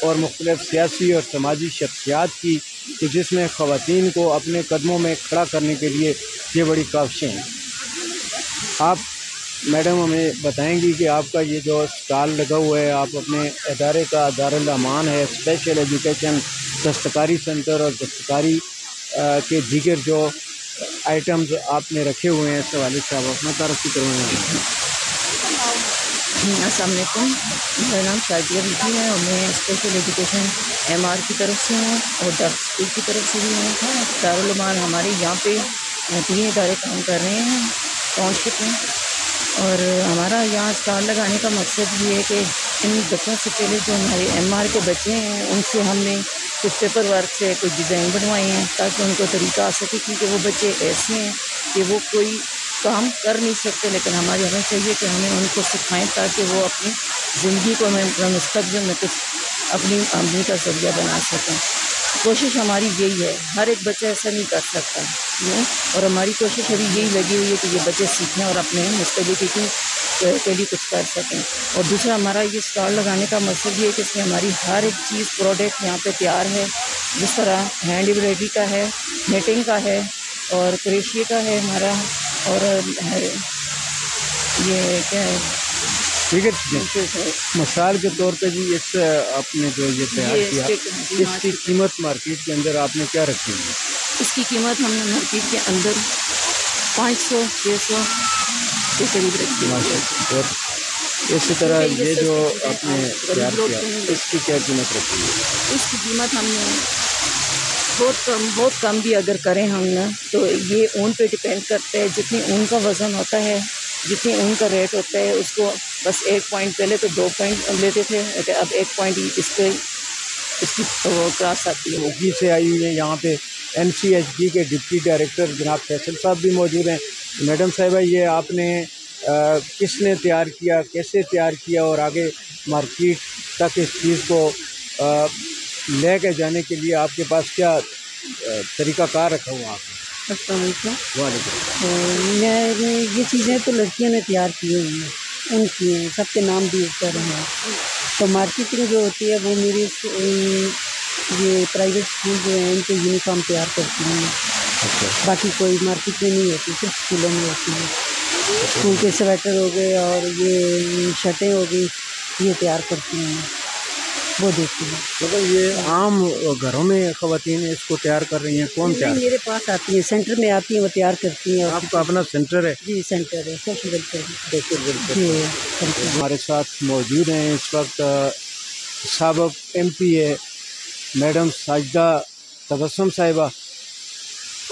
اور مختلف سیاسی اور سماجی شخصیات کی، کہ جس میں خواتین کو اپنے قدموں میں کھڑا کرنے کے لیے یہ بڑی کاوشیں ہیں۔ آپ میڈم ہمیں بتائیں گی کہ آپ کا یہ جو اسٹال لگا ہوا ہے، آپ اپنے ادارے کا دارالامان ہے اسپیشل ایجوکیشن دستکاری سینٹر اور دستکاری کے دیگر جو آئٹمز آپ نے رکھے ہوئے ہیں، اس حوالے سے آپ اپنا تعارف کروائیں۔ السلام علیکم، میرا نام شادیہ بی ہے اور میں اسپیشل ایجوکیشن MR کی طرف سے ہوں اور ڈاکٹر اسکول کی طرف سے بھی ہوں۔ دارالامان ہمارے یہاں پہ 3 ادارے کام کر رہے ہیں ٹاؤن شپ میں، اور ہمارا یہاں اسٹال لگانے کا مقصد یہ ہے کہ ان بچوں سے پہلے جو ہمارے MR کے بچے ہیں ان سے ہم نے کچھ پیپر ورک سے کچھ ڈیزائن بنوائے ہیں تاکہ ان کو طریقہ آ سکے، کیونکہ وہ بچے ایسے ہیں کہ وہ کوئی کام کر نہیں سکتے، لیکن ہمیں چاہیے کہ ہمیں ان کو سکھائیں تاکہ وہ اپنی زندگی کو مستقبل میں کچھ اپنی آمدنی کا ذریعہ بنا سکیں۔ کوشش ہماری یہی ہے، ہر ایک بچہ ایسا نہیں کر سکتا، اور ہماری کوشش ابھی یہی لگی ہوئی ہے کہ یہ بچے سیکھیں اور اپنے مستقبل کے لیے کچھ کر سکیں۔ اور دوسرا ہمارا یہ اسٹال لگانے کا مقصد یہ ہے کہ اس میں ہماری ہر ایک چیز پروڈکٹ یہاں پہ تیار ہے، جس طرح ہینڈ ایمبرائڈری کا ہے، نیٹنگ کا ہے اور کریشیے کا ہے ہمارا، اور یہ کیا ہے، ٹھیک ہے، مثال کے طور پہ جی اس آپ نے جو یہ تیار کیا، اس کی قیمت مارکیٹ کے اندر آپ نے کیا رکھی ہے؟ اس کی قیمت ہم نے مارکیٹ کے اندر 500-600 کے قریب رکھی ہے۔ اور اسی طرح یہ جو آپ نے تیار کیا اس کی کیا قیمت رکھی ہے؟ اس کی قیمت ہم نے بہت کم بھی اگر کریں ہم نا تو یہ اون پہ ڈپینڈ کرتا ہے، جتنی اون کا وزن ہوتا ہے، جتنی اون کا ریٹ ہوتا ہے، اس کو بس 1 پوائنٹ، پہلے تو 2 پوائنٹ لیتے تھے، اب 1 پوائنٹ ہی اس کی کراس آتی ہے۔ اوگی سے آئی ہوئی ہے یہاں پہ NCHD کے ڈپٹی ڈائریکٹر جناب فیصل صاحب بھی موجود ہیں۔ میڈم صاحبہ، یہ آپ نے کس نے تیار کیا، کیسے تیار کیا، اور آگے مارکیٹ تک اس چیز کو لے کے جانے کے لیے آپ کے پاس کیا طریقہ کار رکھا ہوا آپ نے؟ السلام علیکم۔ وعلیکم۔ میں یہ چیزیں تو لڑکیوں نے تیار کی ہوئی ہیں، ان کی ہیں، سب کے نام بھی اوپر ہیں، تو مارکیٹنگ جو ہوتی ہے وہ میری یہ پرائیویٹ اسکول جو ہیں ان کے یونیفارم تیار کرتی ہیں، باقی کوئی مارکیٹ میں نہیں ہوتی، صرف اسکولوں میں ہوتی ہے۔ اسکول کے سویٹر ہو گئے اور یہ شرٹیں ہو گئی، یہ تیار کرتی ہیں، وہ دیکھتی ہیں۔ مطلب یہ عام گھروں میں خواتین اس کو تیار کر رہی ہیں؟ کون تیار؟ میرے پاس آتی ہیں، سینٹر میں آتی ہیں، وہ تیار کرتی ہیں۔ آپ کا اپنا سینٹر ہے؟ جی سینٹر ہے، سوشل ویلفیئر جی۔ ہمارے ساتھ موجود ہیں اس وقت سابق MP میڈم ساجدہ تبسم صاحبہ۔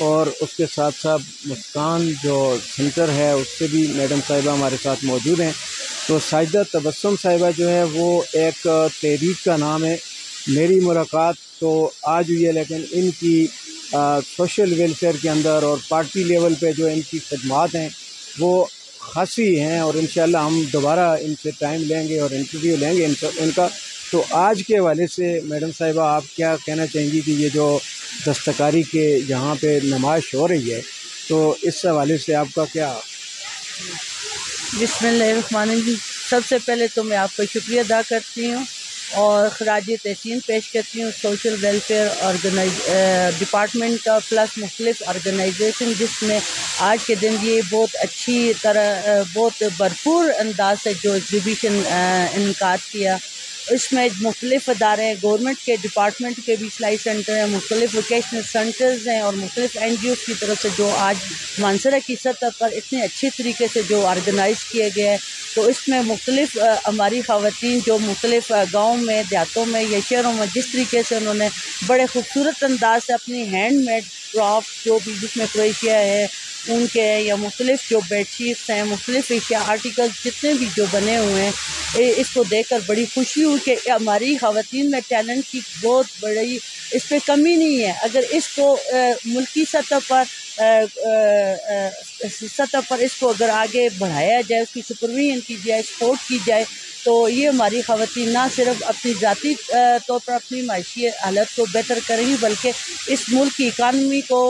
اور اس کے ساتھ ساتھ مسکان جو سینٹر ہے اس سے بھی میڈم صاحبہ ہمارے ساتھ موجود ہیں. تو ساجدہ تبسم صاحبہ جو ہے وہ ایک تحریک کا نام ہے. میری ملاقات تو آج ہوئی ہے لیکن ان کی سوشل ویلفیئر کے اندر اور پارٹی لیول پہ جو ان کی خدمات ہیں وہ خاصی ہیں، اور انشاءاللہ ہم دوبارہ ان سے ٹائم لیں گے اور انٹرویو لیں گے ان کا. تو آج کے حوالے سے میڈم صاحبہ آپ کیا کہنا چاہیں گی کہ یہ جو دستکاری کے یہاں پہ نمائش ہو رہی ہے تو اس حوالے سے آپ کا کیا؟ بسم اللہ الرحمن الرحیم. سب سے پہلے تو میں آپ کا شکریہ ادا کرتی ہوں اور خراج تحسین پیش کرتی ہوں سوشل ویلفیئر ڈپارٹمنٹ کا پلس مختلف آرگنائزیشن جس میں آج کے دن یہ بہت اچھی طرح بہت بھرپور انداز سے جو ایگزیبیشن انعقاد کیا. اس میں مختلف ادارے ہیں، گورنمنٹ کے ڈپارٹمنٹ کے بھی سلائی سینٹر ہیں، مختلف ووکیشنل سینٹرز ہیں اور مختلف این جی اوز کی طرف سے جو آج مانسہرہ کی سطح پر اتنے اچھے طریقے سے جو آرگنائز کیے گئے ہیں. تو اس میں مختلف ہماری خواتین جو مختلف گاؤں میں دیہاتوں میں یا شہروں میں جس طریقے سے انہوں نے بڑے خوبصورت انداز سے اپنی ہینڈ میڈ کرافٹ جو بھی جس میں کروشیا ہے ان کے یا مختلف جو بیڈ شیٹس ہیں، مختلف اشیاء آرٹیکلس جتنے بھی جو بنے ہوئے ہیں، اس کو دیکھ کر بڑی خوشی ہوئی کہ ہماری خواتین میں ٹیلنٹ کی بہت بڑی اس پہ کمی نہیں ہے. اگر اس کو ملکی سطح پر اس کو اگر آگے بڑھایا جائے، اس کی سپرویژن کی جائے، سپورٹ کی جائے، تو یہ ہماری خواتین نہ صرف اپنی ذاتی طور پر اپنی معاشی حالت کو بہتر کریں گی بلکہ اس ملک کی اکانومی کو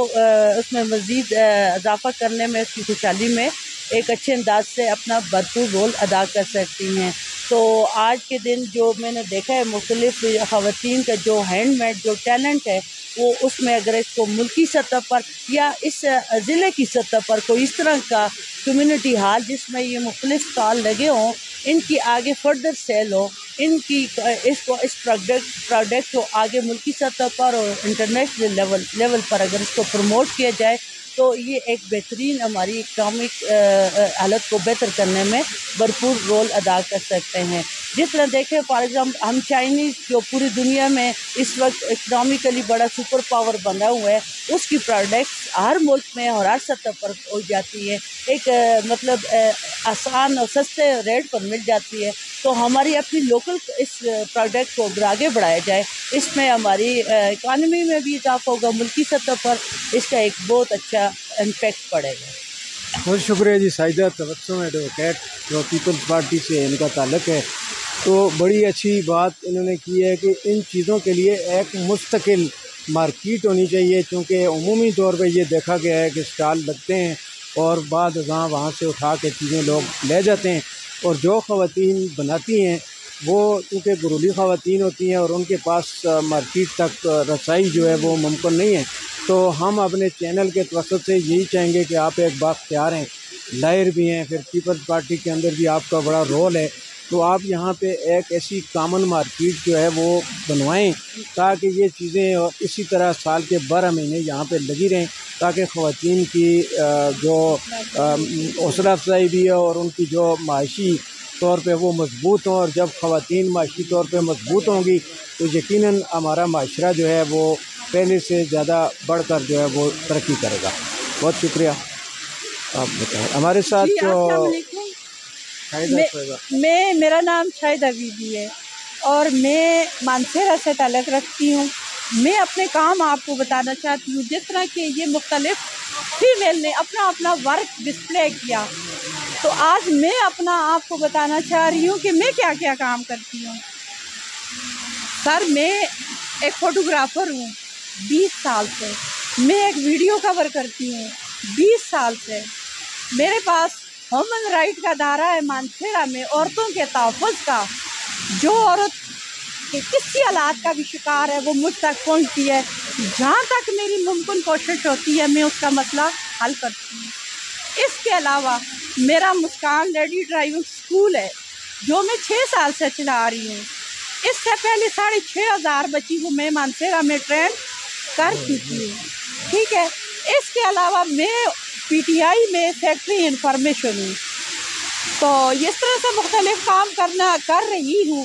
اس میں مزید اضافہ کرنے میں، اس کی خوشحالی میں ایک اچھے انداز سے اپنا بھرپور رول ادا کر سکتی ہیں. تو آج کے دن جو میں نے دیکھا ہے مختلف خواتین کا جو ہینڈ میڈ جو ٹیلنٹ ہے وہ اس میں اگر اس کو ملکی سطح پر یا اس ضلع کی سطح پر کوئی اس طرح کا کمیونٹی ہال جس میں یہ مختلف اسٹال لگے ہوں، ان کی آگے فردر سیل ہو، ان کی اس پروڈکٹ کو آگے ملکی سطح پر اور انٹرنیشنل لیول پر اگر اس کو پروموٹ کیا جائے تو یہ ایک بہترین ہماری اکنامک حالت کو بہتر کرنے میں بھرپور رول ادا کر سکتے ہیں. جس طرح دیکھیں فار ایگزامپل ہم چائنیز جو پوری دنیا میں اس وقت اکنامکلی بڑا سپر پاور بنا ہوا ہے، اس کی پروڈکٹس ہر ملک میں اور ہر سطح پر ہو جاتی ہے، ایک مطلب آسان اور سستے ریٹ پر مل جاتی ہے. تو ہماری اپنی لوکل اس پروڈکٹ کو اگر آگے بڑھایا جائے اس میں ہماری اکانومی میں بھی اضافہ ہوگا، ملکی سطح پر اس کا ایک بہت اچھا امپیکٹ پڑے گا. بہت شکریہ جی. ساجدہ تبسم ایڈوکیٹ جو پیپلز پارٹی سے ان کا تعلق ہے، تو بڑی اچھی بات انہوں نے کی ہے کہ ان چیزوں کے لیے ایک مستقل مارکیٹ ہونی چاہیے، کیونکہ عمومی طور پہ یہ دیکھا گیا ہے کہ اسٹال لگتے ہیں اور بعد ازاں وہاں سے اٹھا کے چیزیں لوگ لے جاتے ہیں، اور جو خواتین بناتی ہیں وہ کیونکہ گھریلو خواتین ہوتی ہیں اور ان کے پاس مارکیٹ تک رسائی جو ہے وہ ممکن نہیں ہے. تو ہم اپنے چینل کے توسط سے یہی چاہیں گے کہ آپ ایک بااختیار ہیں، لائر بھی ہیں، پھر پیپلز پارٹی کے اندر بھی آپ کا بڑا رول ہے، تو آپ یہاں پہ ایک ایسی کامن مارکیٹ جو ہے وہ بنوائیں تاکہ یہ چیزیں اسی طرح سال کے 12 مہینے یہاں پہ لگی رہیں، تاکہ خواتین کی جو حوصلہ افزائی بھی ہے اور ان کی جو معاشی طور پہ وہ مضبوط ہوں، اور جب خواتین معاشی طور پہ مضبوط ہوں گی تو یقیناً ہمارا معاشرہ جو ہے وہ پہلے سے زیادہ بڑھ کر جو ہے وہ ترقی کرے گا. بہت شکریہ. آپ بتائیں ہمارے ساتھ جی السلام علیکم. میرا نام شاہدہ بی بی ہے اور میں مانسہرہ سے تعلق رکھتی ہوں. میں اپنے کام آپ کو بتانا چاہتی ہوں. جس طرح کہ یہ مختلف فیمیل نے اپنا اپنا ورک ڈسپلے کیا، تو آج میں اپنا آپ کو بتانا چاہ رہی ہوں کہ میں کیا کیا کام کرتی ہوں. سر میں ایک فوٹوگرافر ہوں 20 سال سے. میں ایک ویڈیو کور کرتی ہوں 20 سال سے. میرے پاس ہیومن رائٹ کا ادارہ ہے مانسہرہ میں عورتوں کے تحفظ کا. جو عورت کسی حالات کا بھی شکار ہے وہ مجھ تک پہنچتی ہے. جہاں تک میری ممکن کوشش ہوتی ہے میں اس کا مسئلہ حل کرتی ہوں. اس کے علاوہ میرا مسکان لیڈی ڈرائیونگ اسکول ہے جو میں 6 سال سے چلا رہی ہوں. اس سے پہلے 6,500 بچی کو میں مانسہرہ میں ٹرین کر چکی ہوں. ٹھیک ہے. اس کے علاوہ میں پی ٹی آئی میں سیکٹری انفارمیشن ہوں. تو اس طرح سے مختلف کام کر رہی ہوں.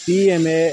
PMA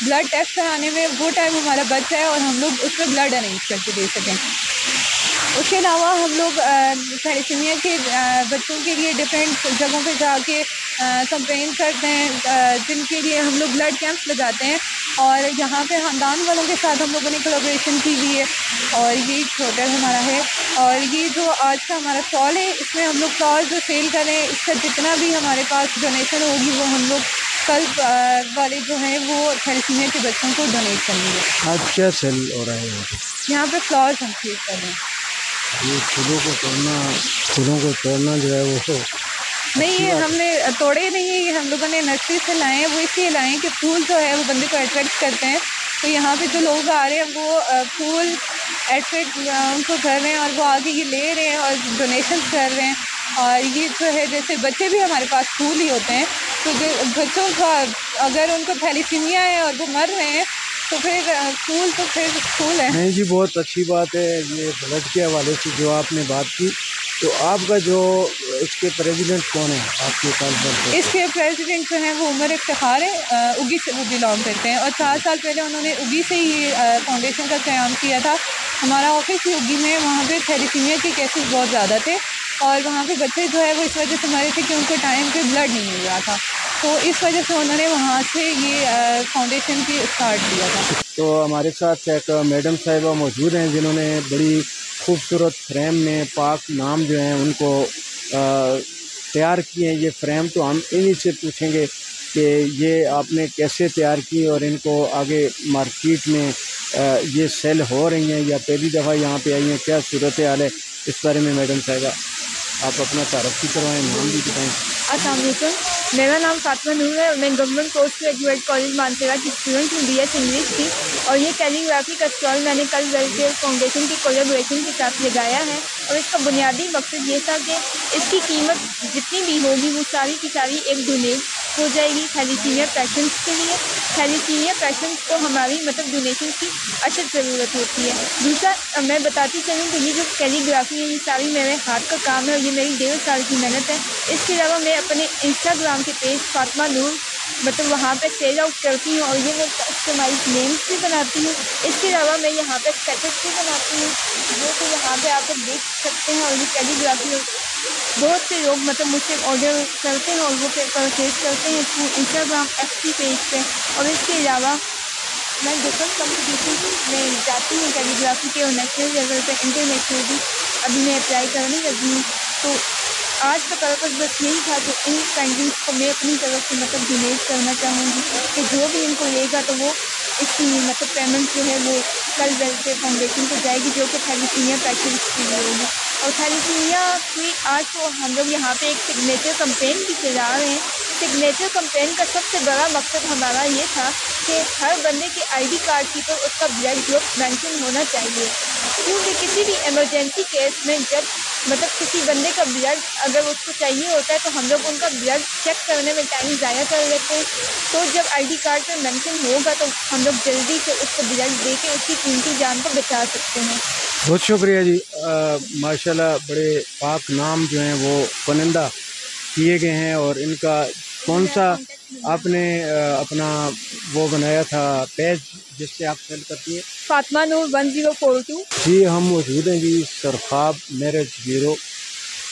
بلڈ ٹیسٹ کرانے میں وہ ٹائم ہمارا بچ جائے اور ہم لوگ اس میں بلڈ ارینج کر کے دے سکیں. اس کے علاوہ ہم لوگ تھیلیسیمیا کے بچوں کے لیے ڈفرینٹ جگہوں پہ جا کے کمپین کرتے ہیں, جن کے لیے ہم لوگ بلڈ کیمپس لگاتے ہیں, اور یہاں پہ خاندان والوں کے ساتھ ہم لوگوں نے کولیبریشن کی ہوئی ہے, اور یہ ہوٹل ہمارا ہے. اور یہ جو آج کا ہمارا اسٹال ہے, اس میں ہم لوگ فلاورز جو سیل کریں, اس کا جتنا بھی ہمارے پاس ڈونیشن ہوگی وہ ہم لوگ کل والے جو ہیں وہ تھیلیسیمیا کے بچوں کو ڈونیٹ کریں گے. آج کیا سیل ہو رہا ہے یہاں پہ؟ یہاں پہ فلاورز ہم سیل کر رہے ہیں. یہ پھولوں کو توڑنا جو ہے وہ نہیں, یہ ہم نے توڑے نہیں ہیں, یہ ہم لوگوں نے نرسری سے لائے ہیں. وہ اس لیے لائے ہیں کہ پھول جو ہے وہ بندے کو اٹریکٹ کرتے ہیں, تو یہاں پہ جو لوگ آ رہے ہیں وہ پھول اٹریکٹ ان کو کر رہے ہیں, اور وہ آگے یہ لے رہے ہیں اور ڈونیشنس کر رہے ہیں. اور یہ جو ہے جیسے بچے بھی ہمارے پاس پھول ہی ہوتے ہیں, تو جو بچوں کا اگر ان کو تھیلیسیمیا ہے اور وہ مر رہے ہیں تو پھر پھول ہے. نہیں جی, بہت اچھی بات ہے یہ بلڈ کے حوالے سے جو آپ نے بات کی. تو آپ کا جو اس کے پریزیڈنٹ کون ہیں آپ کے کالج؟ اس کے پریزیڈنٹ جو ہیں وہ عمر افتخار ہیں, اگی سے وہ بلانگ کرتے ہیں, اور 4 سال پہلے انہوں نے اگی سے ہی فاؤنڈیشن کا قیام کیا تھا. ہمارا آفس ہی اگی میں, وہاں پہ تھیلیسیمیا کے کیسز بہت زیادہ تھے, اور وہاں پہ بچے جو ہے وہ اس وجہ سے مرے تھے کہ ان کو ٹائم پہ بلڈ نہیں مل رہا تھا, تو اس وجہ سے انہوں نے وہاں سے یہ فاؤنڈیشن کی اسٹارٹ کیا تھا. تو ہمارے ساتھ ایک میڈم صاحبہ موجود ہیں جنہوں نے بڑی خوبصورت فریم میں پاک نام جو ہیں ان کو تیار کیے ہیں. یہ فریم تو ہم انہی سے پوچھیں گے کہ یہ آپ نے کیسے تیار کی, اور ان کو آگے مارکیٹ میں یہ سیل ہو رہی ہیں یا پہلی دفعہ یہاں پہ آئی ہیں, کیا صورت حال ہے اس بارے میں میڈم صاحبہ آپ اپنا تعارف بھی کروائیں, نام بھی بتائیں. السلام علیکم, میرا نام فاطمہ نور ہے, میں government post graduate college Mansehra کی اسٹوڈنٹ ہوں, BS انگلش کی. اور یہ کیلیگرافی کا اسٹال میں نے کل ویلفیئر فاؤنڈیشن کی کولیبریشن کے ساتھ لگایا ہے, اور اس کا بنیادی مقصد یہ تھا کہ اس کی قیمت جتنی بھی ہوگی وہ ساری کی ساری ایک ڈونیٹ ہو جائے گی تھیلیسیمیا پیشنٹس کے لیے. تھیلیسیمیا پیشنٹس کو ہماری ڈونیشن کی اشد ضرورت ہوتی ہے. دوسرا میں بتاتی چلوں کہ یہ جو کیلیگرافی ہے یہ ساری میرے ہاتھ کا کام ہے, اور یہ میری 1.5 سال کی محنت ہے. اس کے علاوہ میں اپنے انسٹاگرام کے پیج فاطمہ نور وہاں پہ سیل آؤٹ کرتی ہوں, اور یہ میں کسٹمائز نیمس بھی بناتی ہوں. اس کے علاوہ میں یہاں پہ اسکیچز بھی بناتی ہوں جو کہ یہاں پہ آپ دیکھ سکتے ہیں, اور یہ کیلیگرافی بہت سے لوگ مجھ سے آڈر کرتے ہیں اور وہ پرچیز کرتے ہیں انسٹاگرام FB پیج پہ. اور اس کے علاوہ میں ڈفرنٹ کمپٹیشن میں جاتی ہوں کیلیگرافی کے, اور نیشنل لیول پہ انٹرنیشنل بھی ابھی میں اپلائی کرنے لگی ہوں. تو آج کا پرپز بس یہی تھا کہ ان پینٹنگس کو میں اپنی طرف سے ڈونیٹ کرنا چاہوں گی, کہ جو بھی ان کو لے گا تو وہ اس کی پیمنٹ جو ہے وہ کل ویلفیئر فاؤنڈیشن کو جائے گی, جو کہ تھیلیسیمیا پیشنٹس کے لیے ہوگی. اور تھیلیسیمیا کی آج تو ہم لوگ یہاں پہ ایک سگنیچر کمپین بھی چلا رہے ہیں. سگنیچر کمپین کا سب سے بڑا مقصد ہمارا یہ تھا کہ ہر بندے کے ID کارڈ کی پر اس کا بلڈ گروپ مینشن ہونا چاہیے, کیونکہ کسی بھی ایمرجنسی کیس میں جب کسی بندے کا بلڈ اگر اس کو چاہیے ہوتا ہے تو ہم لوگ ان کا بلڈ چیک کرنے میں ٹائم ضائع کر لیتے ہیں. تو جب ID کارڈ پہ مینشن ہوگا تو ہم لوگ جلدی سے اس کو بلڈ دے کے اس کی قیمتی جان کو بچا سکتے ہیں. بہت شکریہ جی, ماشاءاللہ بڑے پاک نام جو ہیں وہ کنندہ کیے گئے ہیں. اور ان کا کون سا آپ نے اپنا وہ بنایا تھا پیج جس سے آپ سیل کرتی ہیں؟ فاطمہ نور 1042. جی ہم موجود ہیں جی سرخاب میرج بیورو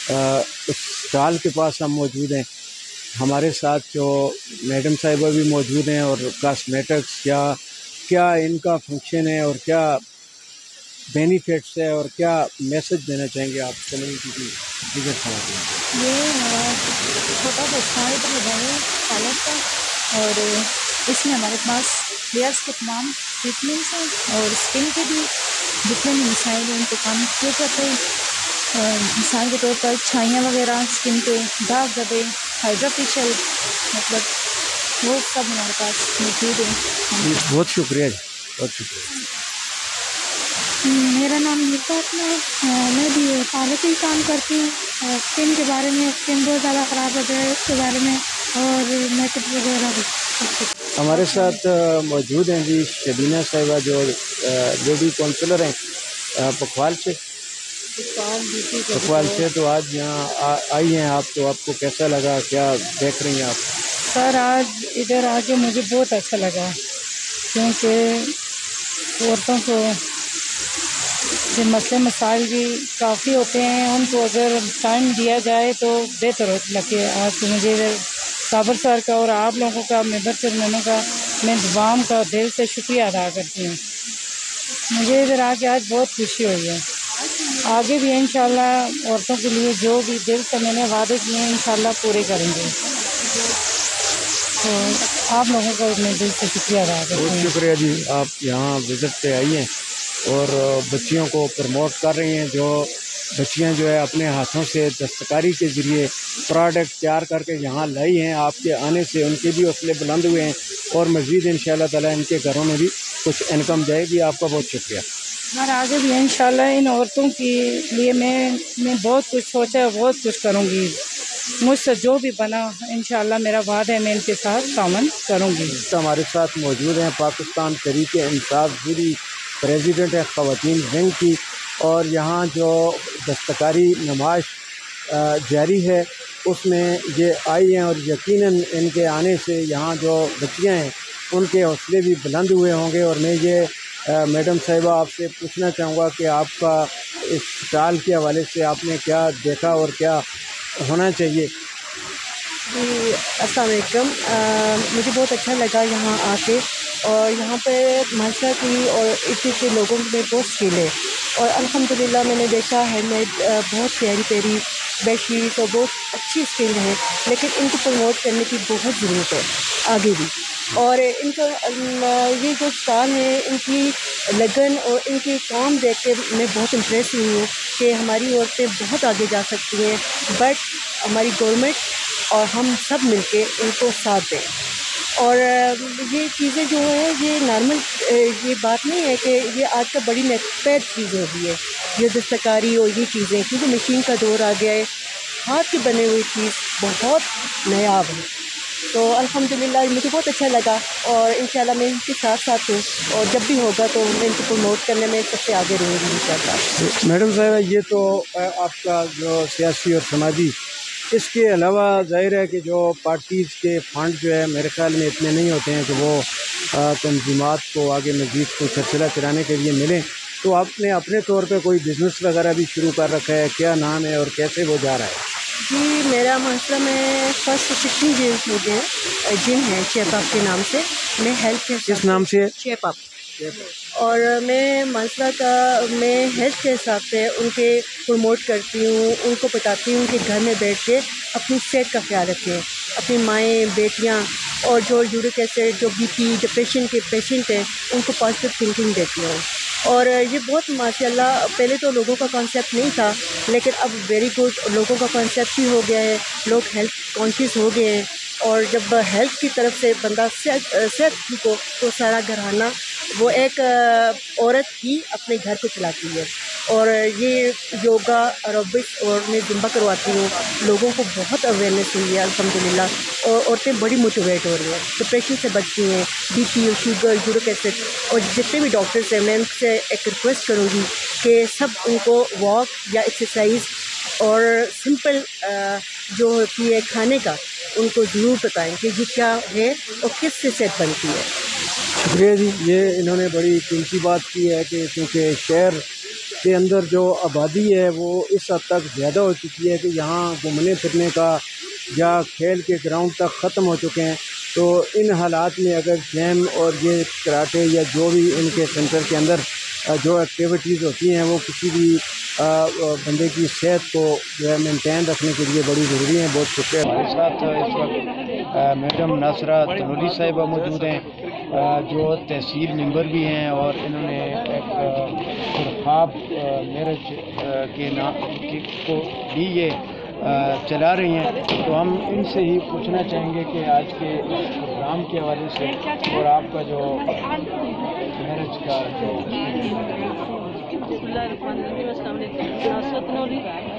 اسٹال کے پاس ہم موجود ہیں. ہمارے ساتھ جو میڈم صاحبہ بھی موجود ہیں, اور کاسمیٹکس کیا ان کا فنکشن ہے اور کیا بینیفٹس ہے اور کیا میسج دینا چاہیں گے آپ کمیونٹی کی دیگر خواتین؟ یہ ہمارا چھوٹا سا اسٹال پر لگایا ہے پالک کا, اور اس میں ہمارے پاس ہیئرس کے تمام ٹریٹمنٹس ہیں, اور اسکن کے بھی جتنے بھی مسائل ہیں ان کو کام کیے جاتے ہیں. مثال کے طور پر چھائیاں وغیرہ اسکن پہ, داغ دبے, ہائڈرا فیشل, وہ سب ہمارے پاس موجود ہیں. بہت شکریہ جی, بہت شکریہ. میرا نام فاطمہ ہے, میں بھی پالک ہی کام کرتی ہوں. اسکن کے بارے میں, اسکن بہت زیادہ خراب ہو جائے اس کے بارے میں, اور میک اپ وغیرہ بھی. ہمارے ساتھ موجود ہیں جی شبینہ صاحبہ جو لیڈی کونسلر ہیں پکوال سے. تو آج یہاں آئی ہیں آپ, تو آپ کو کیسا لگا, کیا دیکھ رہی ہیں آپ؟ سر آج ادھر آ کے مجھے بہت اچھا لگا. کیونکہ عورتوں کو یہ مسئلے مسائل بھی کافی ہوتے ہیں، ان کو اگر ٹائم دیا جائے تو بہتر لگے. آج مجھے صابر سر کا اور آپ لوگوں کا، ممبر چیئرمینوں کا، میں تمام کا دل سے شکریہ ادا کرتی ہوں. مجھے ادھر آ کے آج بہت خوشی ہوئی ہے. آگے بھی انشاءاللہ عورتوں کے لیے جو بھی دل سے میں نے وعدے کیے ہیں انشاءاللہ پورے کریں گے. تو آپ لوگوں کا میں دل سے شکریہ ادا کرتی ہوں. بہت شکریہ جی، آپ یہاں وزٹ پہ آئی ہیں اور بچیوں کو پروموٹ کر رہی ہیں. جو بچیاں جو ہے اپنے ہاتھوں سے دستکاری کے ذریعے پروڈکٹ تیار کر کے یہاں لائی ہیں، آپ کے آنے سے ان کے بھی حوصلے بلند ہوئے ہیں اور مزید انشاءاللہ تعالیٰ ان کے گھروں میں بھی کچھ انکم جائے گی. آپ کا بہت شکریہ. اور آگے بھی انشاءاللہ ان عورتوں کے لیے میں بہت کچھ سوچا ہے، بہت کچھ کروں گی. مجھ سے جو بھی بنا انشاءاللہ میرا وعدہ ہے میں ان کے ساتھ تعاون کروں گی. ہمارے ساتھ موجود ہیں پاکستان تحریک انصاف جوری پریزیڈنٹ ہے خواتین ونگ کی، اور یہاں جو دستکاری نمائش جاری ہے اس میں یہ آئی ہیں اور یقیناً ان کے آنے سے یہاں جو بچیاں ہیں ان کے حوصلے بھی بلند ہوئے ہوں گے. اور میں یہ میڈم صاحبہ آپ سے پوچھنا چاہوں گا کہ آپ کا اس اسٹال کے حوالے سے آپ نے کیا دیکھا اور کیا ہونا چاہیے؟ جی السلام علیکم. مجھے بہت اچھا لگا یہاں آ کے، اور یہاں پہ معاشرہ کی اور عرصے کے لوگوں میں بہت اسکل ہے، اور الحمدللہ میں نے دیکھا ہے بہت پیاری پیاری بیڈ شیٹ اور بہت اچھی اسکل ہے، لیکن ان کو پروموٹ کرنے کی بہت ضرورت ہے آگے بھی. اور ان کا یہ جو اسٹال ہے ان کی لگن اور ان کے کام دیکھ کے میں بہت امپریس ہوئی ہوں کہ ہماری عورتیں بہت آگے جا سکتی ہیں، بٹ ہماری گورنمنٹ اور ہم سب مل کے ان کو ساتھ دیں. اور یہ چیزیں جو ہیں یہ نارمل یہ بات نہیں ہے کہ یہ آج کا بڑی نیکسپیکٹ چیز ہو گئی ہے یہ دستکاری اور یہ چیزیں، کیونکہ مشین کا دور آ گیا ہے. ہاتھ کی بنی ہوئی چیز بہت نایاب ہے. تو الحمدللہ مجھے بہت اچھا لگا، اور انشاءاللہ میں ان کے ساتھ ساتھ ہوں، اور جب بھی ہوگا تو میں ان کو پروموٹ کرنے میں سب سے آگے رہوں گی انشاءاللہ. میڈم صاحبہ یہ تو آپ کا جو سیاسی اور سماجی، اس کے علاوہ ظاہر ہے کہ جو پارٹیز کے فنڈ جو ہے میرے خیال میں اتنے نہیں ہوتے ہیں کہ وہ تنظیمات کو آگے مزید کو سلسلہ چلانے کے لیے ملیں. تو آپ نے اپنے طور پہ کوئی بزنس وغیرہ بھی شروع کر رکھا ہے؟ کیا نام ہے اور کیسے وہ جا رہا ہے؟ جی میرا معاشرہ میں فرسٹ 16 ایئرس ہو گئے ہیں، جم ہے شیپ اپ کے نام سے. میں ہیلتھ کے کس نام سے؟ Shape up. اور میں معاشرہ کا میں ہیلتھ کے حساب سے ان کے پروموٹ کرتی ہوں، ان کو بتاتی ہوں کہ گھر میں بیٹھ کے اپنی صحت کا خیال رکھیں. اپنی مائیں بیٹیاں اور جو یورک ایسڈ، جو بی پی ڈپریشن کے پیشنٹ ہیں ان کو پازیٹیو تھنکنگ دیتی ہوں. اور یہ بہت ماشاء اللہ پہلے تو لوگوں کا کانسیپٹ نہیں تھا، لیکن اب ویری گڈ لوگوں کا کانسیپٹ بھی ہو گیا ہے. لوگ ہیلتھ کانشیس ہو گئے ہیں، اور جب ہیلتھ کی طرف سے بندہ صحت ٹھیک ہو تو سارا گھرانہ وہ ایک عورت ہی اپنے گھر کو چلاتی ہے. اور یہ یوگا ایروبکس اور میں زمبا کرواتی ہوں، لوگوں کو بہت اویئرنیس ہوئی ہے الحمدللہ، اور عورتیں بڑی موٹیویٹ ہو رہی ہیں، ڈپریشن سے بچتی ہیں، بی پی اور شوگر یورک ایسڈ. اور جتنے بھی ڈاکٹرس ہیں میں ان سے ایک ریکویسٹ کروں گی کہ سب ان کو واک یا ایکسرسائز اور سمپل جو ہوتی ہے کھانے کا ان کو ضرور بتائیں کہ یہ کیا ہے اور کس سے صحت بنتی ہے. شکریہ جی. یہ انہوں نے بڑی قیمتی بات کی ہے کہ کیونکہ شہر کے اندر جو آبادی ہے وہ اس حد تک زیادہ ہو چکی ہے کہ یہاں گھومنے پھرنے کا یا کھیل کے گراؤنڈ تک ختم ہو چکے ہیں. تو ان حالات میں اگر جیم اور یہ کراٹے یا جو بھی ان کے سینٹر کے اندر جو ایکٹیویٹیز ہوتی ہیں وہ کسی بھی بندے کی صحت کو جو ہے مینٹین رکھنے کے لیے بڑی ضروری ہیں. بہت شکریہ. ہمارے ساتھ اس وقت میڈم ناصرہ تنوری صاحبہ موجود ہیں جو تحصیل ممبر بھی ہیں، اور انہوں نے ایک خواب میرج کے نام کو بھی یہ چلا رہی ہیں. تو ہم ان سے ہی پوچھنا چاہیں گے کہ آج کے اس پروگرام کے حوالے سے اور آپ کا جو میرج کا جو بسم اللہ الرحمن الرحیم. السلام علیکم. ناصرہ تنوری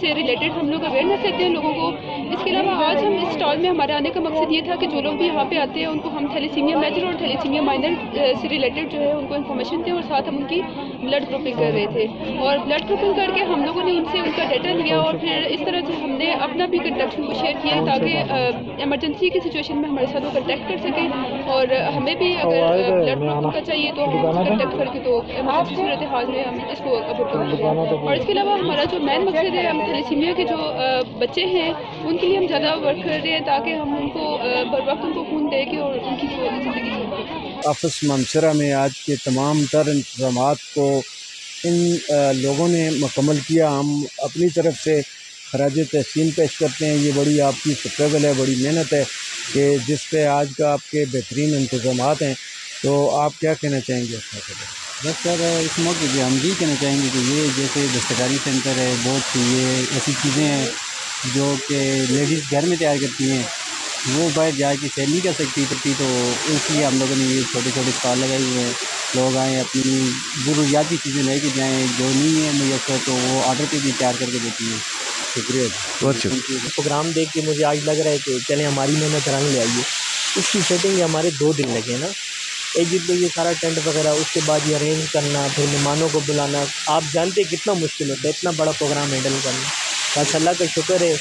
سے ریلیٹڈ ہم لوگ اویئرنیس دیتے ہیں لوگوں کو. اس کے علاوہ آج ہم اس اسٹال میں ہمارے آنے کا مقصد یہ تھا کہ جو لوگ بھی یہاں پہ آتے ہیں ان کو ہم تھیلیسیمیا میجر اور تھیلیسیمیا مائنر سے ریلیٹڈ جو ہے ان کو انفارمیشن دیں, اور ساتھ ہم ان کی بلڈ گروپنگ کر رہے تھے. اور بلڈ گروپنگ کر کے ہم لوگوں نے ان سے ان کا ڈیٹا لیا, اور پھر اس طرح سے ہم نے اپنا بھی کنٹیکٹ ان کو شیئر کیا تاکہ ایمرجنسی کی سچویشن میں ہمارے ساتھ وہ کنٹیکٹ کر سکیں, اور ہمیں بھی اگر بلڈ گروپ کا چاہیے تو ہم کنٹیکٹ کر کے تو ایمرجنسی صورت حال میں ہم اس کو ابر کر سکتے ہیں. اور اس کے علاوہ ہمارا جو مین مقصد ہے, ہم تھیلیسیمیا کے جو بچے ہیں ان کے لیے ہم زیادہ ورک کر رہے ہیں تاکہ ہم ان کو بر وقت ان کو خون دے کے اور ان کی جو زندگی چلے. آفس مانسہرہ میں آج کے تمام تر انتظامات کو ان لوگوں نے مکمل کیا. ہم اپنی طرف سے خراج تحسین پیش کرتے ہیں. یہ بڑی آپ کی اسٹرگل ہے, بڑی محنت ہے کہ جس پہ آج کا آپ کے بہترین انتظامات ہیں. تو آپ کیا کہنا چاہیں گے اس موقع پر؟ بس سر اس موقع پہ ہم یہ کہنا چاہیں گے کہ یہ جیسے دستکاری سینٹر ہے, بہت سی یہ ایسی چیزیں ہیں جو کہ لیڈیز گھر میں تیار کرتی ہیں, وہ باہر جا کے سیل نہیں کر سکتی تو اس لیے ہم لوگوں نے یہ چھوٹے چھوٹے اسٹال لگائے ہوئے ہیں. لوگ آئیں اپنی ضروریاتی چیزیں لے کے جائیں, جو نہیں ہے میسر تو وہ آرڈر پہ بھی تیار کر کے دیتی ہیں. شکریہ, بہت شکریہ. پروگرام دیکھ کے مجھے آج لگ رہا ہے کہ چلیں ہماری محنت رنگ لے آئیے. اس کی سیٹنگ ہمارے 2 دن لگے نا, ایک دن تو یہ سارا ٹینٹ وغیرہ, اس کے بعد یہ ارینج کرنا, پھر مہمانوں کو بلانا. آپ جانتے کتنا مشکل ہوتا ہے اتنا بڑا پروگرام ہینڈل کرنا. بس اللہ کا شکر ہے,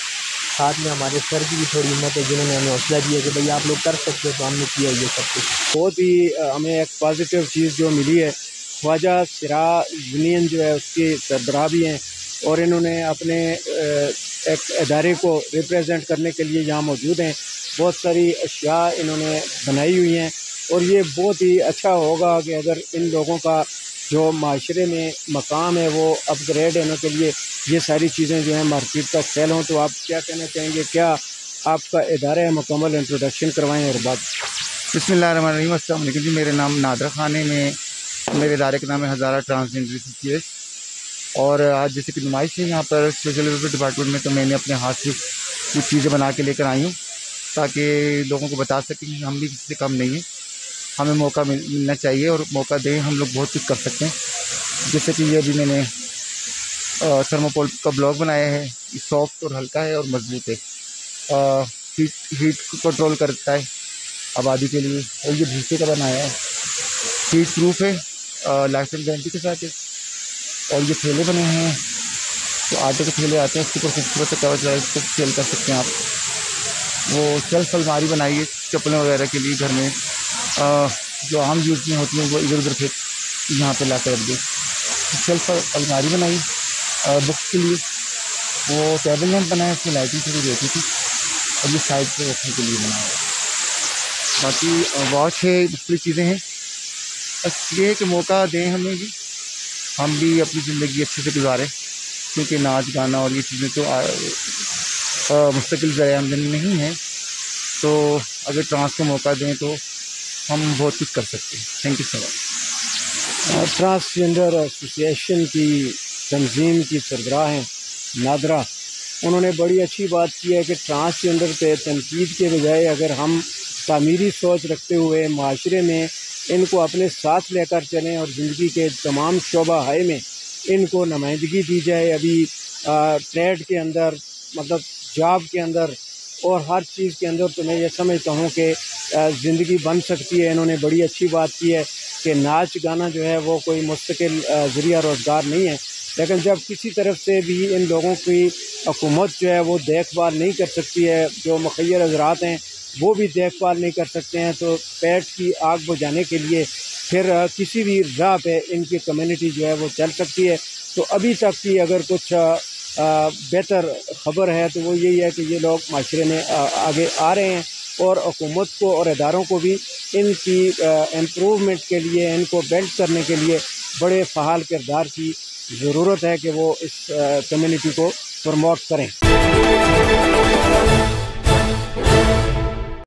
ساتھ میں ہمارے سر کی بھی تھوڑی ہمت ہے جنہوں نے ہمیں حوصلہ دیا کہ بھائی آپ لوگ کر سکتے ہو, تو ہم نے کیا یہ سب کچھ. بہت ہی ہمیں ایک پازیٹیو چیز جو ملی ہے, خواجہ سرا یونین جو ہے اس کے سربراہ بھی ہیں, اور انہوں نے اپنے ایک ادارے کو ریپریزنٹ کرنے کے لیے یہاں موجود ہیں. بہت ساری اشیاء انہوں نے بنائی ہوئی ہیں, اور یہ بہت ہی اچھا ہوگا کہ اگر ان لوگوں کا جو معاشرے میں مقام ہے وہ اپ گریڈ ہونے کے لیے یہ ساری چیزیں جو ہیں مارکیٹ تک سیل ہوں. تو آپ کیا کہنا چاہیں گے, کیا آپ کا ادارہ ہے مکمل انٹروڈکشن کروائیں اور بات. بسم اللہ الرحمن الرحیم. السلام علیکم جی, میرے نام نادر خان ہے. میں میرے ادارے کا نام ہے ہزارہ ٹرانسجینڈر ایسوسیٹ, اور آج جیسے کہ نمائش ہے یہاں پر سوشل ویلفیئر ڈپارٹمنٹ میں, تو میں نے اپنے ہاتھ سے کچھ چیزیں بنا کے لے کر آئی ہوں تاکہ لوگوں کو بتا سکیں کہ ہم بھی کسی سے کم نہیں ہیں, ہمیں موقع ملنا چاہیے اور موقع دیں, ہم لوگ بہت کچھ کر سکتے ہیں. جیسے کہ یہ ابھی میں نے تھرموپول کا بلاک بنایا ہے, یہ سافٹ اور ہلکا ہے اور مضبوط ہے, ہیٹ کو کنٹرول کرتا ہے آبادی کے لیے. اور یہ بھوسے کا بنایا ہے, ہیٹ پروف ہے, لائف ٹائم گارنٹی کے ساتھ ہے. اور یہ تھیلے بنے ہیں, تو آٹے کے تھیلے آتے ہیں, اس کے اوپر خوبصورت سے کور ہے, اس کو سیل کر سکتے ہیں آپ. وہ شیلف الماری بنائی ہے چپلیں وغیرہ کے لیے, گھر میں جو عام یوز میں ہوتی ہیں وہ ادھر ادھر پھر یہاں پہ لا کر رکھ دیں. شیلف الماری بنائی بکس کے لیے. وہ ٹیبل لیمپ بنایا, اس میں لائٹنگ تھوڑی رہتی تھی, اور یہ سائڈ پہ رکھنے کے لیے بنایا. باقی واچ ہے, مختلف چیزیں ہیں. بس یہ ہے کہ موقع دیں ہمیں بھی, ہم بھی اپنی زندگی اچھے سے گزاریں, کیونکہ ناچ گانا اور یہ چیزیں تو مستقل ذریعہ آمدنی نہیں ہے. تو اگر ٹرانس کو موقع دیں تو ہم بہت کچھ کر سکتے ہیں. Thank you so much. Transgender association کی تنظیم کی سربراہ ہیں نادرہ, انہوں نے بڑی اچھی بات کی ہے کہ ٹرانسجینڈر پہ تنقید کے بجائے اگر ہم تعمیری سوچ رکھتے ہوئے معاشرے میں ان کو اپنے ساتھ لے کر چلیں اور زندگی کے تمام شعبہ ہائے میں ان کو نمائندگی دی جائے. ابھی ٹریڈ کے اندر, مطلب جاب کے اندر اور ہر چیز کے اندر, تو میں یہ سمجھتا ہوں کہ زندگی بن سکتی ہے. انہوں نے بڑی اچھی بات کی ہے کہ ناچ گانا جو ہے وہ کوئی مستقل ذریعہ روزگار نہیں ہے, لیکن جب کسی طرف سے بھی ان لوگوں کی حکومت جو ہے وہ دیکھ بھال نہیں کر سکتی ہے, جو مخیر حضرات ہیں وہ بھی دیکھ بھال نہیں کر سکتے ہیں, تو پیٹ کی آگ بجھانے کے لیے پھر کسی بھی راہ پہ ان کی کمیونٹی جو ہے وہ چل سکتی ہے. تو ابھی تک کی اگر کچھ بہتر خبر ہے تو وہ یہی ہے کہ یہ لوگ معاشرے میں آگے آ رہے ہیں, اور حکومت کو اور اداروں کو بھی ان کی امپروومنٹ کے لیے, ان کو بلڈ کرنے کے لیے بڑے فعال کردار کی ضرورت ہے کہ وہ اس کمیونٹی کو پروموٹ کریں.